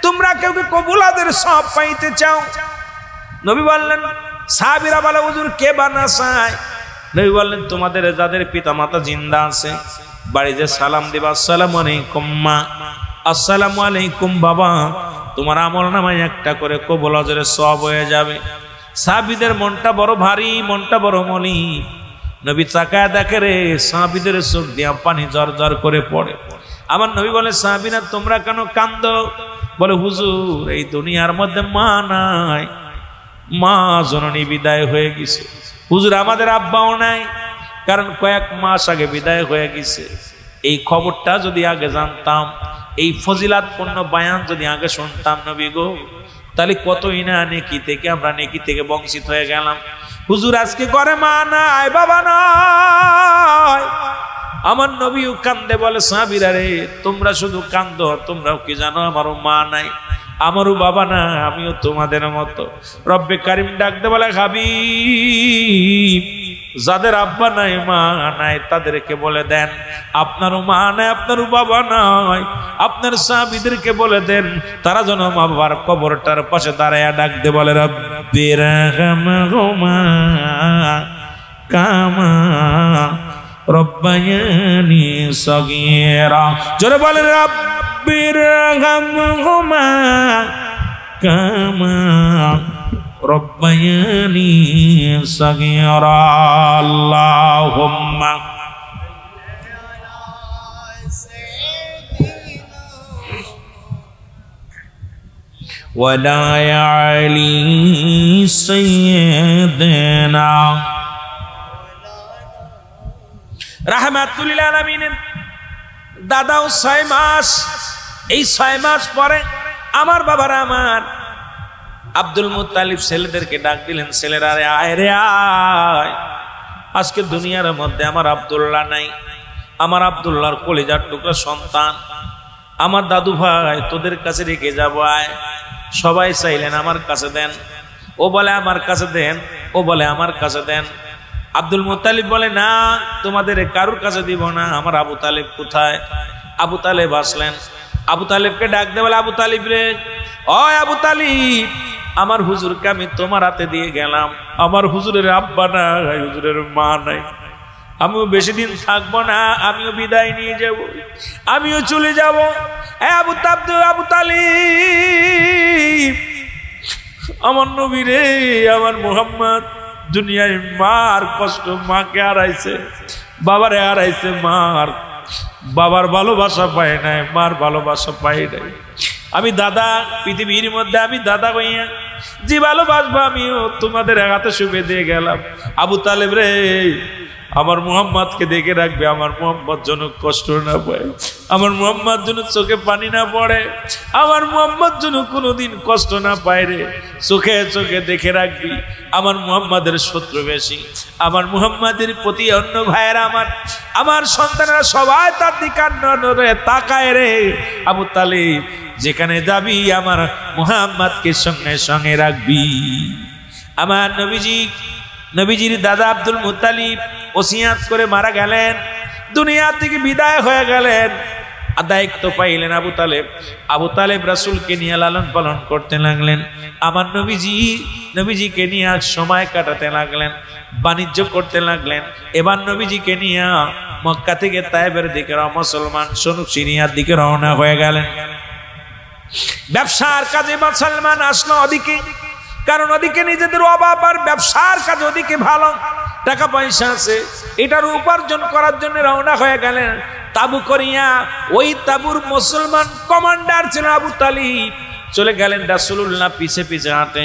তোমরা কেউ কি কবুলাদের সব পাইতে চাও? নবী বললেন, সাহাবীরা বলে, হুজুর কে বানা চায়? নবী বললেন, তোমাদের যাদের পিতা মাতা জিন্দা আছে, বাড়ি যে সালাম দিবা, আসসালামু আলাইকুম মা, আসসালামু আলাইকুম বাবা, তোমার আমল নামায় একটা করে কবুল আজরের সওয়াব হয়ে যাবে। সাহাবীদের মনটা বড় ভারী, মনটা বড় মলি। নবী তাকায় দেখে রে, সাহাবীদের চোখ দিয়া পানি জর করে পড়ে। আমার নবী বলে, সাহাবীরা তোমরা কেন কান্দো? বলে, হুজুর এই দুনিয়ার মধ্যে মা নাই, মা জননী বিদায় হয়ে গেছে। হুজুর আমাদের আব্বাও নাই, কারণ কয়েক মাস আগে বিদায় হয়ে গেছে। এই খবরটা যদি আগে জানতাম, এই ফজিলাতপূর্ণ বয়ান যদি আগে শুনতাম নবী গো, তাহলে কতই না নেকি থেকে আমরা নেকি থেকে বঞ্চিত হয়ে গেলাম। হুজুর আজকে ঘরে মা নাই, বাবা নাই। আমার নবীও কান্দে, বলে সাহাবীরা রে, তোমরা শুধু কান্দো, তোমরাও কি জানো আমারও মা নাই, আমারও বাবা না, আমিও তোমাদের মতো। রব্বে কারিম ডাকতে বলে, হাবিব, যাদের আব্বা নাই মা নাই তাদেরকে বলে দেন আপনারও মা নাই, আপনারও বাবা নাই। আপনার সাহাবীদেরকে বলে দেন তারা যেন মা বাবার কবরটার পাশে দাঁড়ায় ডাকতে বলে, রব্বির রহমহুমা কামা রব্বায়ানি সগীরা। জোরে বলেন, রব্বির রহমহুমা কামা রব্বায়ানি সগীরা। আল্লাহুম্মা ওয়ালা আলি সাইয়্যিদিনা রাহমাতুল লিল আলামিন। দাদাও 6 মাস, এই 6 মাস পরে আমার বাবারা আমার আব্দুল মুত্তালিব ছেলেদেরকে ডাক দিলেন, ছেলেরা রে আয় রে আয়, আজকে দুনিয়ার মধ্যে আমার আব্দুল্লাহ নাই, আমার আব্দুল্লাহর কলিজার টুকরা সন্তান, আমার দাদু ভাই তোদের কাছে রেখে যাবো, আয়। সবাই চাইলেন আমার কাছে দেন, ও বলে আমার কাছে দেন, ও বলে আমার কাছে দেন। আব্দুল মুত্তালিব বলে, না তোমাদের কারুর কাছে দিব না, আমার আবু তালেব কোথায়? আবু তালেব আসলেন, আবু তালেবকে ডাক দে, বলে আবু তালিব রে, ও আবু তালিব, আমার হুজুরকে আমি তোমার হাতে দিয়ে গেলাম, আমার হুজুরের আব্বা নাই, হুজুরের মা নাই, আমিও বেশি দিন থাকবো না, আমিও বিদায় নিয়ে যাব, আমিও চলে যাব। আবু তালিব, আমার নবী রে, আমার মুহাম্মদ দুনিয়ায় মার কষ্ট, মাকে হারাইছে, বাবারে হারাইছে, মার বাবার ভালোবাসা পায় নাই, মার ভালোবাসা পাই নাই। আমি দাদা, পৃথিবীর মধ্যে আমি দাদা হইয়া যে ভালোবাসবো আমিও তোমাদের হাতে শুভে দিয়ে গেলাম। আবু তালেব রে, আমার মুহাম্মদকে দেখে রাখবে, আমার মুহাম্মদ যেন কষ্ট না পায়, আমার মুহাম্মদ যেন চোখে পানি না পড়ে, আমার মুহাম্মদ যেন কোনোদিন কষ্ট না পায় রে। চোখে চোখে দেখে রাখবি। আমার মুহাম্মাদের শত্রু বেশি, আমার মুহাম্মাদের প্রতি অন্য ভাইয়েরা আমার সন্তানেরা সবাই তার দিকে নজরে তাকায় রে। আবু তালিব যেখানে যাবি আমার মুহাম্মাদকে সঙ্গে সঙ্গে রাখবি। আমার নবীজির দাদা আব্দুল মুত্তালিব ওসিয়াত করে মারা গেলেন, দুনিয়া থেকে বিদায় হয়ে গেলেন। দায়িত্ব পাইলেন আবু তালেব রাসূলকে নিয়ে লালন পালন করতে লাগলেন। আমার নবীজিকে নিয়ে সময় কাটাতে লাগলেন, বাণিজ্য করতে লাগলেন। এবার নবীজিকে নিয়ে মক্কা থেকে তায়েবের দিকে মুসলমান সনুক সিরিয়ার দিকে রওনা হয়ে গেলেন। ব্যবসার কাজে মুসলমান আসলো ওদিকে, কারণ ওদিকে নিজেদের অভাব আর ব্যবসার কাজ ওদিকে ভালো টাকা পয়সা আছে, এটার উপার্জন করার জন্য রওনা হয়ে গেলেন। তাবু করিয়া ওই তাবুর মুসলমান কমান্ডার ছিল আবু তালিব। চলে গেলেন রাসূলুল্লাহ পিছে পিছে হাঁটে।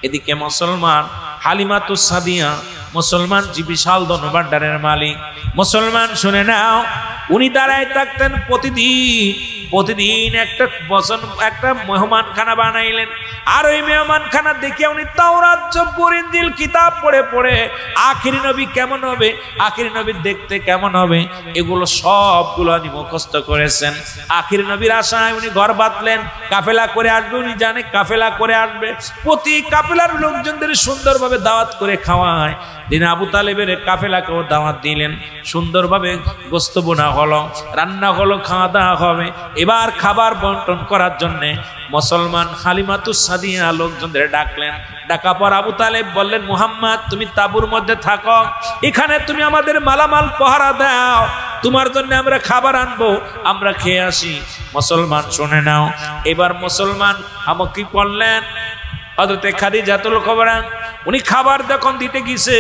এদিকে মুসলমান হালিমাতুস সাদিয়া, মুসলমান যে বিশাল ধনভাণ্ডারের মালিক, মুসলমান শুনে নাও, উনি দাঁড়ায় থাকতেন প্রতিদিন একটা মেহমানখানা বানাইলেন। আর ওই মেহমানখানা দেখে উনি তাওরাত জব্বুর ইনজিল কিতাব পড়ে পড়ে আখিরি নবী কেমন হবে, আখিরি নবী দেখতে কেমন হবে, এগুলো সবগুলো উনি মুখস্থ করেছেন। আখিরি নবীর আশায় উনি ঘর বাঁধলেন, কাফেলা করে আসবে। উনি জানে কাফেলা করে আসবে, প্রতি কাফেলার লোকজনদের সুন্দরভাবে দাওয়াত করে খাওয়ায়। দিন আবু তালেবের কাফেলাকেও দাওয়াত দিলেন, সুন্দরভাবে গোস্ত বোনা হলো, রান্না হলো, খাওয়া দাওয়া হবে। এবার খাবার বন্টন করার জন্যে মুসলমান হালিমাতুস সাদিয়া লোকজনদের ডাকলেন। ডাকা পর আবু তালেব বললেন, মুহাম্মদ তুমি তাঁবুর মধ্যে থাকো, এখানে তুমি আমাদের মালামাল পাহারা দাও, তোমার জন্য আমরা খাবার আনবো, আমরা খেয়ে আসি। মুসলমান শুনে নাও, এবার মুসলমান আমাকে কি করলেন, হযরতে খাদিজাতুল কুবরা উনি খাবার যখন দিতে গেছে,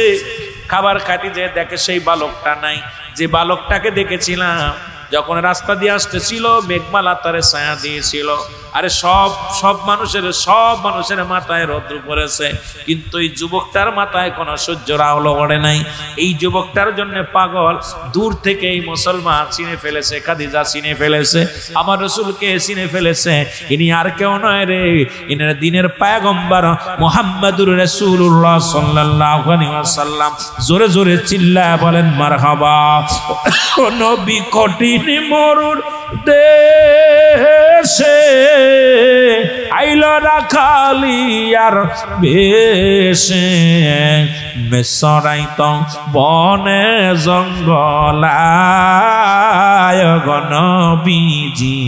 খাবার খাটি যে দেখে সেই বালকটা নাই, যে বালকটাকে দেখেছিলাম যখন রাস্তা দিয়ে আসতেছিল মেঘমালা তারে ছায়া দিয়েছিল। আরে সব মানুষের মাথায় রৌদ্র পড়েছে, কিন্তু এই যুবকটার মাথায় কোনো সূর্যের আলো পড়ে নাই। এই যুবকটার জন্য পাগল দূর থেকে এই মুসলমান চিনে ফেলেছে, খাদিজা চিনে ফেলেছে, আমার রাসূলকে চিনে ফেলেছে। ইনি আর কেউ নয় রে, ইনি দ্বীনের পয়গম্বর মুহাম্মদুর রাসূলুল্লাহ সাল্লাল্লাহু আলাইহি ওয়াসাল্লাম। জোরে জোরে চিল্লায় বলেন মারহাবা। ও নবী কঠিন মরুর দেশে আইল রাখালিয়ার বেশে, মেসরাইত বনে জঙ্গলায় নবীজি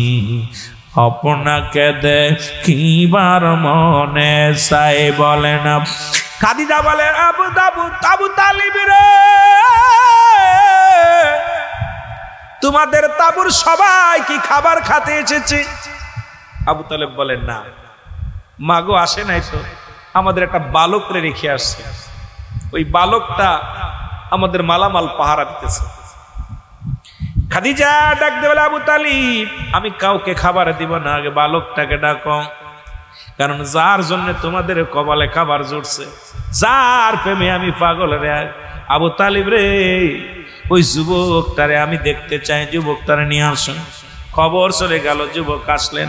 আপনাকে দেখিবার মনে চাই। বলেন খাদিজা বলে, আবু তালিব রে, তোমাদের তাঁবুর সবাই কি খাবার খেতে এসেছে? আবু তালেব বলেন, না মাগো আসে নাই তো, আমাদের একটা বালকরে রেখে আসছে, ওই বালকটা আমাদের মালামাল পাহারা দিতেছে। খাদিজা ডাকতে বলে, আবু তালিব আমি কাউকে খাবার দিব না, আগে বালকটাকে ডাকো, কারণ যার জন্য তোমাদের কপালে খাবার জুটছে, যার প্রেমে আমি পাগল রে আবু তালিব রে, ওই যুবকটারে আমি দেখতে চাই, যুবকটারে নিয়ে আসুন। খবর চলে গেল, যুবক আসলেন।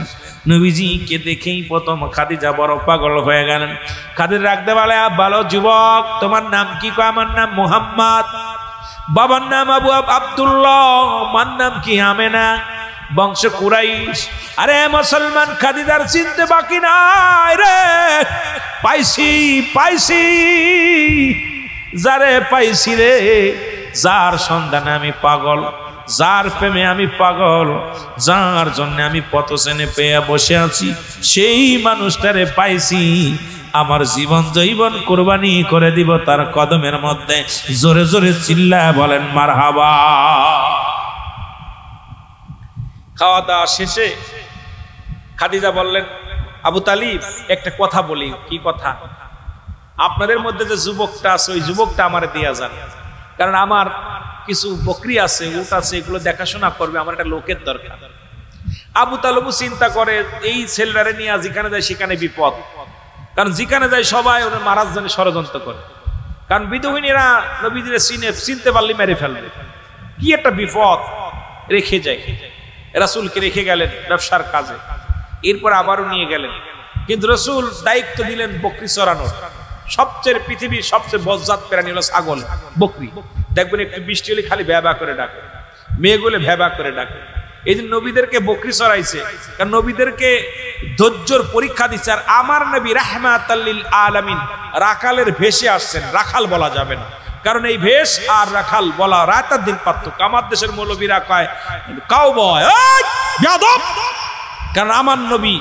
নবীজিকে দেখেই প্রথম খাদিজা বড় পাগল হয়ে গেলেন। খাদিজা রাখতে বলে, ভালো যুবক তোমার নাম কি? আমার নাম মুহাম্মদ। বাবার নাম আবু আব্দুল্লাহ, মার নাম কি? আমেনা, বংশ কুরাইশ। আরে মুসলমান খাদিজার চিনতে বাকি নাই রে, পাইছি যারে পাইছি রে, যার সন্ধানে আমি পাগল, যার প্রেমে আমি পাগল, যার জন্য আমি পথ চেনে পেয়ে বসে আছি, সেই মানুষটারে পাইছি। আমার জীবন জৈবন কোরবানি করে দিব তার কদমের মধ্যে। জোরে জোরে চিল্লায় বলেন মারহাবা। খাওয়া দাওয়া শেষে খাদিজা বললেন, আবু তালিব একটা কথা বলি। কি কথা? আপনাদের মধ্যে যে যুবকটা আছে ওই যুবকটা আমারে দিয়া যান, কারণ আমার কিছু বকরি আছে, উট আছে, এগুলো দেখাশোনা করবে, আমার একটা লোকের দরকার। আবু তালেব চিন্তা করে এই ছেলেটারে নিয়ে যেখানে যায় সেখানে বিপদ, কারণ যেখানে যায় সবাই ওরা মারার জন্য ষড়যন্ত্র করে, কারণ বিধবিনীরা নবীদের চিনতে পারলে মেরে ফেলবে। কি একটা বিপদ রেখে যায়, রাসূলকে রেখে গেলেন ব্যবসার কাজে, এরপর আবারও নিয়ে গেলেন, কিন্তু রাসূল দায়িত্ব দিলেন বকরি চরানোর। সবচেয়ে পৃথিবীর সবচেয়ে বজ্জাত প্রাণী হলো ছাগল, বকরি। দেখবেন একটু বৃষ্টি হলে খালি ভ্যাবা করে ডাকে, মেয়েগুলো ভ্যাবা করে ডাকে। এই যে নবীদেরকে বকরি চড়াইছে, কারণ নবীদেরকে ধৈর্যর পরীক্ষা দিচ্ছে। আর আমার নবী রাহমাতাল লিল আলামিন রাখালের ভেষে আসছেন, রাখাল বলা যাবে না, কারণ এই ভেষ আর রাখাল বলা রাতের দিন পার্থক্য। আমার দেশের মৌলবীরা কয় কাউবয়, কারণ আমার নবী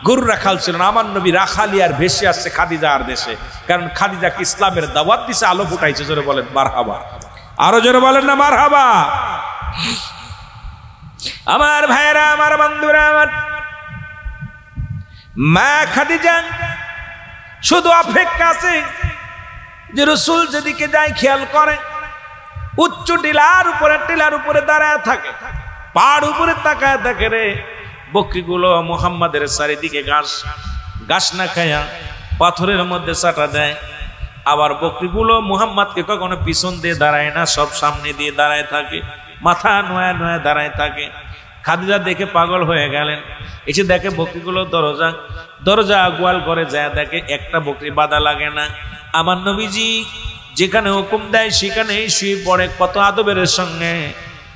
গরু রাখাল ছিলেন, আমার নবী রাখালিয়ার ভেসে আসছে খাদিজার দেশে, কারণ খাদিজাকে ইসলামের দাওয়াত দিছে, আলো ফুটাইছে। জোরে বলেন মারহাবা, আরো জোরে বলেন না মারহাবা। আমার ভাইরা, আমার বন্ধুরা, আমার মা খাদিজা শুধু অপেক্ষা আছে যে রাসূল যেদিকে যায় খেয়াল করে, উচ্চ টিলার উপরে দাঁড়ায় থাকে, পাহাড় উপরে তাকায় থাকে রে। বকরিগুলো মুহাম্মাদের চারিদিকে ঘাস না খায়া পাথরের মধ্যে চাটা দেয়। আবার বকরিগুলো মুহাম্মাদকে কখনো পিছন দিয়ে দাঁড়ায় না, সব সামনে দিয়ে দাঁড়ায় থাকে, মাথা নোয়া নোয়া দাঁড়ায় থাকে। খাদিজা দেখে পাগল হয়ে গেলেন, এসে দেখে বকরিগুলো দরজা গোয়াল করে যায়, দেখে একটা বকরি বাঁধা লাগে না। আমার নবীজি যেখানে হুকুম দেয় সেখানে শুয়ে পড়ে, কত আদবের সঙ্গে।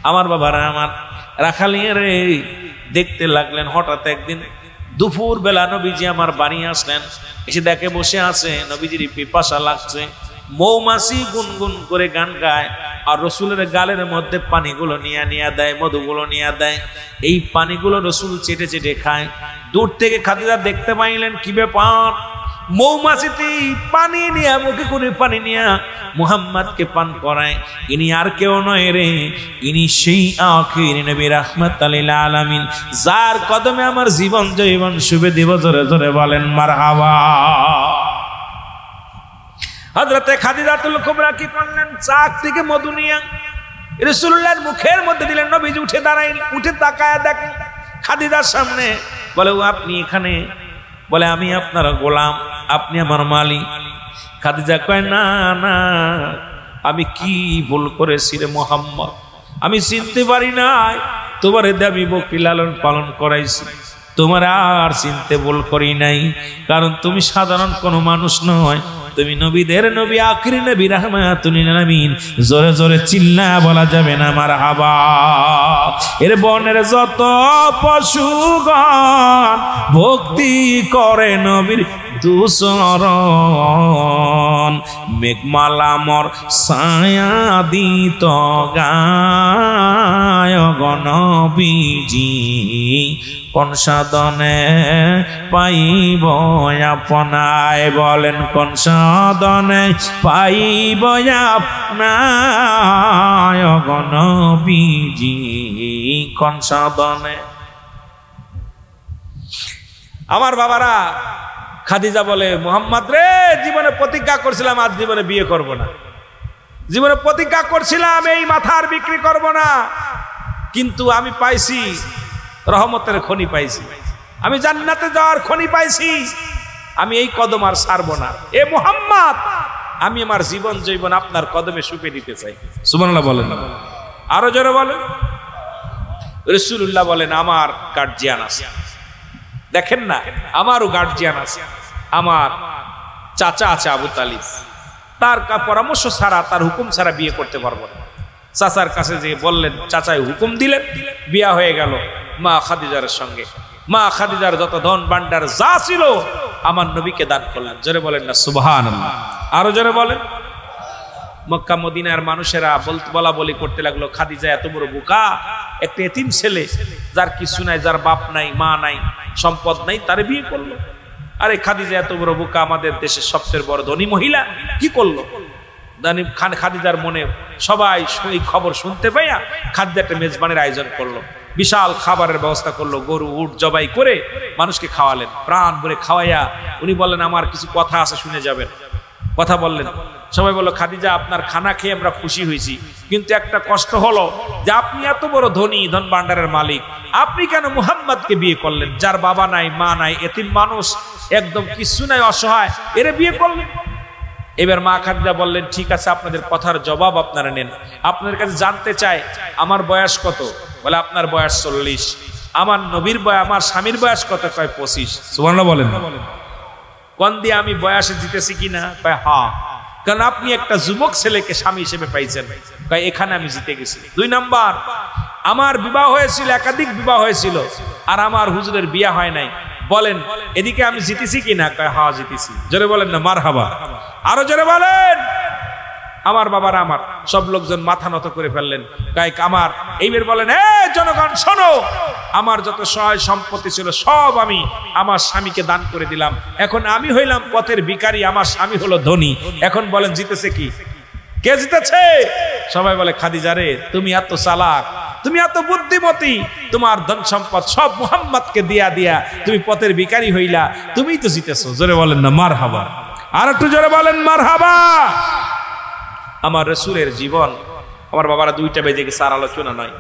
আমার বাবারা, আমার রাখালিয়া রে দেখতে লাগলেন। হঠাৎ একদিন দুপুর বেলা নবীজি আমার বাড়ি আসলেন, এসে দেখে বসে আছে, নবীজির পিপাসা লাগছে। মৌমাছি গুনগুন করে গান গায়, আর রসুলের গালের মধ্যে পানিগুলো নিয়ে দেয়, মধুগুলো নিয়ে দেয়। এই পানিগুলো রসুল চেটে চেটে খায়। দূর থেকে খাদিজা দেখতে পাইলেন কি ব্যাপার, মৌমাছিতে পানি নিয়ে, মুখে করে পানি নিয়ে মুহাম্মদকে পান করায়। ইনি আর কেউ নয় রে, ইনি সেই আখির নবী রাহমাতাল লিল আলামিন, যার কদমে আমার জীবন শুভে দিব। জোরে জোরে বলেন মারহাবা। হযরতে খাদিজাতুল কুবরা কি করলেন, চাক থেকে মধু নিয়ে রাসূলুল্লাহর মুখের মধ্যে দিলেন। নবীজি উঠে দাঁড়াইলেন, উঠে তাকায় দেখেন খাদিজার সামনে। বলে, ও আপনি এখানে? বলে, আমি আপনার গোলাম, আপনি আমার মালিক। খাদিজা কয়, না না, আমি কি ভুল করেছি রে মুহাম্মদ, আমি চিনতে পারি নাই। তোমার দাবি বকরি লালন পালন করাইছি, তোমার আর চিনতে ভুল করি নাই, কারণ তুমি সাধারণ কোনো মানুষ নয়, তুমি নবীদের নবী, আখির নবী রাহমাতুল লিল আলামিন। জোরে জোরে চিল্লা বলা যাবে না মারহাবা। এর বনের যত পশুগণ ভক্তি করে নবীর দুসরণ, মেঘমালামর ছায়া দিত গায় গণবিজি, কোন সাধনে পাইব আপনায়। বলেন, কোন সাধনে পাইব আপনায় গণবিজি, কোন সাধনে। আমার বাবারা, খাদিজা বলে, মুহাম্মদ রে, জীবনে প্রতিজ্ঞা করছিলাম আজ জীবনে বিয়ে করব না, জীবনে প্রতিজ্ঞা করছিলাম এই মাথার বিক্রি করব না, কিন্তু আমি পাইছি রহমতের খনি, পাইছি আমি জান্নাতে যাওয়ার খনি পাইছি, আমি এই কদম আর ছাড়বো না। এ মুহাম্মদ, আমি আমার জীবন আপনার কদমে সুপে দিতে চাই। সুবহানাল্লাহ বলেন, আরো জোরে বলেন। রাসূলুল্লাহ বলেন, আমার গার্জিয়ান আছে, দেখেন না, আমারও গার্জিয়ান আছে, আমার চাচা আছে আবু তালিব, তার পরামর্শ ছাড়া, তার হুকুম ছাড়া বিয়ে করতে পারবো না। চাচার কাছে যে বললেন, চাচাই হুকুম দিলেন, বিয়া হয়ে গেল মা খাদিজার সঙ্গে। মা খাদিজার যত ধন ভান্ডার যা ছিল আমার নবীকে দান করলেন। জোরে বলেন না সুবহানাল্লাহ, আরো জোরে বলেন। মক্কা মদিনার মানুষেরা বলা বলি করতে লাগলো, খাদিজা এত বড় বোকা, একটা এতিম ছেলে, যার কিছু নাই, যার বাপ নাই, মা নাই, সম্পদ নাই, তারে বিয়ে করলো। আরে খাদিজা এত বড় বোকা, আমাদের দেশের সবচেয়ে বড় ধনী মহিলা, কি করলো? খাদিজার মনে সবাই এই খবর শুনতে পাইয়া খাদিজা একটা মেজবানের আয়োজন করলো, বিশাল খাবারের ব্যবস্থা করলো, গরু উট জবাই করে মানুষকে খাওয়ালেন, প্রাণ ভরে খাওয়াইয়া উনি বললেন, আমার কিছু কথা আছে, শুনে যাবেন। কথা বললেন, সবাই বললো, খাদিজা আপনার খানা খেয়ে আমরা খুশি হয়েছি, কিন্তু একটা কষ্ট হলো যে আপনি এত বড় ধনী, ধন ভান্ডারের মালিক, আপনি কেন মুহাম্মদকে বিয়ে করলেন, যার বাবা নাই, মা নাই, এতিম মানুষ, একদম কিছু নাই, অসহায়, এরে বিয়ে করলেন। এবার মা খাদিজা বললেন, ঠিক আছে, আপনাদের কথার জবাব আপনারা নেন। আপনার কাছে জানতে চাই আমার বয়স কত? বলে আপনার বয়স 40। আমার নবীর বয়স, আমার স্বামীর বয়স কত? কয় 25। সুবহানাল্লাহ বলেন। কোন দিয়ে আমি বয়সে জিতেছি কিনা? কয় হ্যাঁ, কারণ আপনি একটা যুবক ছেলেকে স্বামী হিসেবে পাইছেন। কয় এখানে আমি জিতে গেছি। 2 নাম্বার, আমার বিবাহ হয়েছিল, একাধিক বিবাহ হয়েছিল, আর আমার হুজুরের বিয়ে হয় নাই। বলেন এদিকে আমি জিতেছি কিনা? কয় হ্যাঁ জিতেছি। জোরে বলেন না মারহাবা। আরো জোরে বলেন। আমার বাবারা, আমার সব লোকজন মাথা নত করে ফেললেন। গায়ক আমার এইবার বলেন, এ জনগণ শোনো, আমার যত সহায় সম্পত্তি ছিল সব আমি আমার স্বামীকে দান করে দিলাম। এখন আমি হইলাম পথের ভিখারি, আমার স্বামী হলো ধনী। এখন বলেন জিতেছে কি? কে জিতেছে? সবাই বলে খাদিজা রে, তুমি এত চালাক, তুমি এত বুদ্ধিমতী, তোমার ধন সম্পদ সব মুহাম্মদকে দিয়া দিয়া তুমি পথের ভিখারি হইলা, তুমিই তো জিতেছো। জোরে বলেন না মারহাবা। আর একটু জোরে বলেন মারহাবা। আমার রাসূলের জীবন, আমার বাবারা 2টা বেজে গেছে, আর আলোচনা নাই।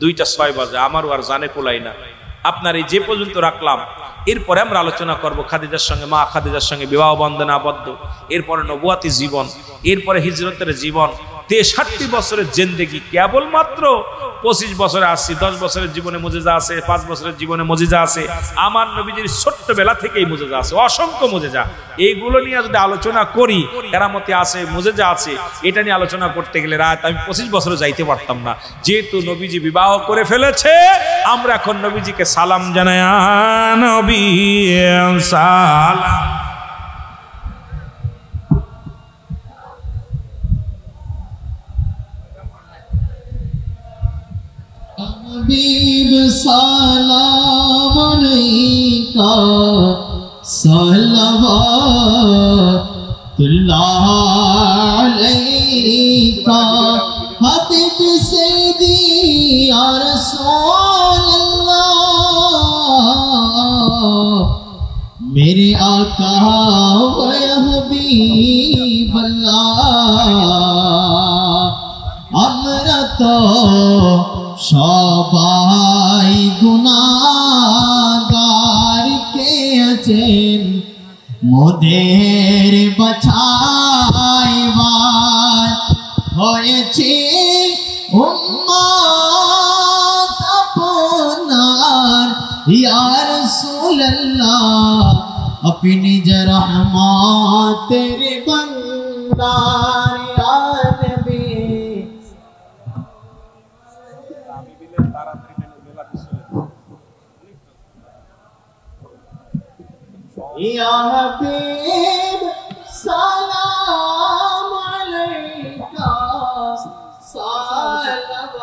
2টা 6 বাজে, আমারও আর জানে কোলাই না। আপনার এই যে পর্যন্ত রাখলাম, এরপরে আমরা আলোচনা করব খাদিজার সঙ্গে, মা খাদিজার সঙ্গে বিবাহ বন্ধনে আবদ্ধ, এরপরে নবুয়াতি জীবন, এরপরে হিজরতের জীবন, 63 বছরের জিন্দেগি। কেবলমাত্র 25 বছরে আসছি, 10 বছরের জীবনে মুজিজা আছে, 5 বছরের জীবনে মুজিজা আছে, আমার নবীজির ছোট্টবেলা থেকেই মুজিজা আছে, অসংখ্য মুজিজা। এইগুলো নিয়ে যদি আলোচনা করি, কেরামতে আছে, মুজিজা আছে, এটা নিয়ে আলোচনা করতে গেলে রাত আমি 25 বছরে যাইতে পারতাম না। যেহেতু নবীজি বিবাহ করে ফেলেছে, আমরা এখন নবীজিকে সালাম জানাই, নবী সালাম। হাবিব সালাম আলাইকা সালাওয়াতুল্লাহ আলাইকা হাবিব সাইয়্যিদি ইয়া রাসূলুল্লাহ মেরে আকা ওয়া হাবিবাল্লাহ আমরা তো সবাই গুনাহগার, কে আছেন মোদের বাছাইবার, হয়েছে উম্মত আপনার ইয়া রাসূলুল্লাহ, আপনি যে রহমতের বান্দার ইয়া নবী। Ya Habib salam alayka salawatullah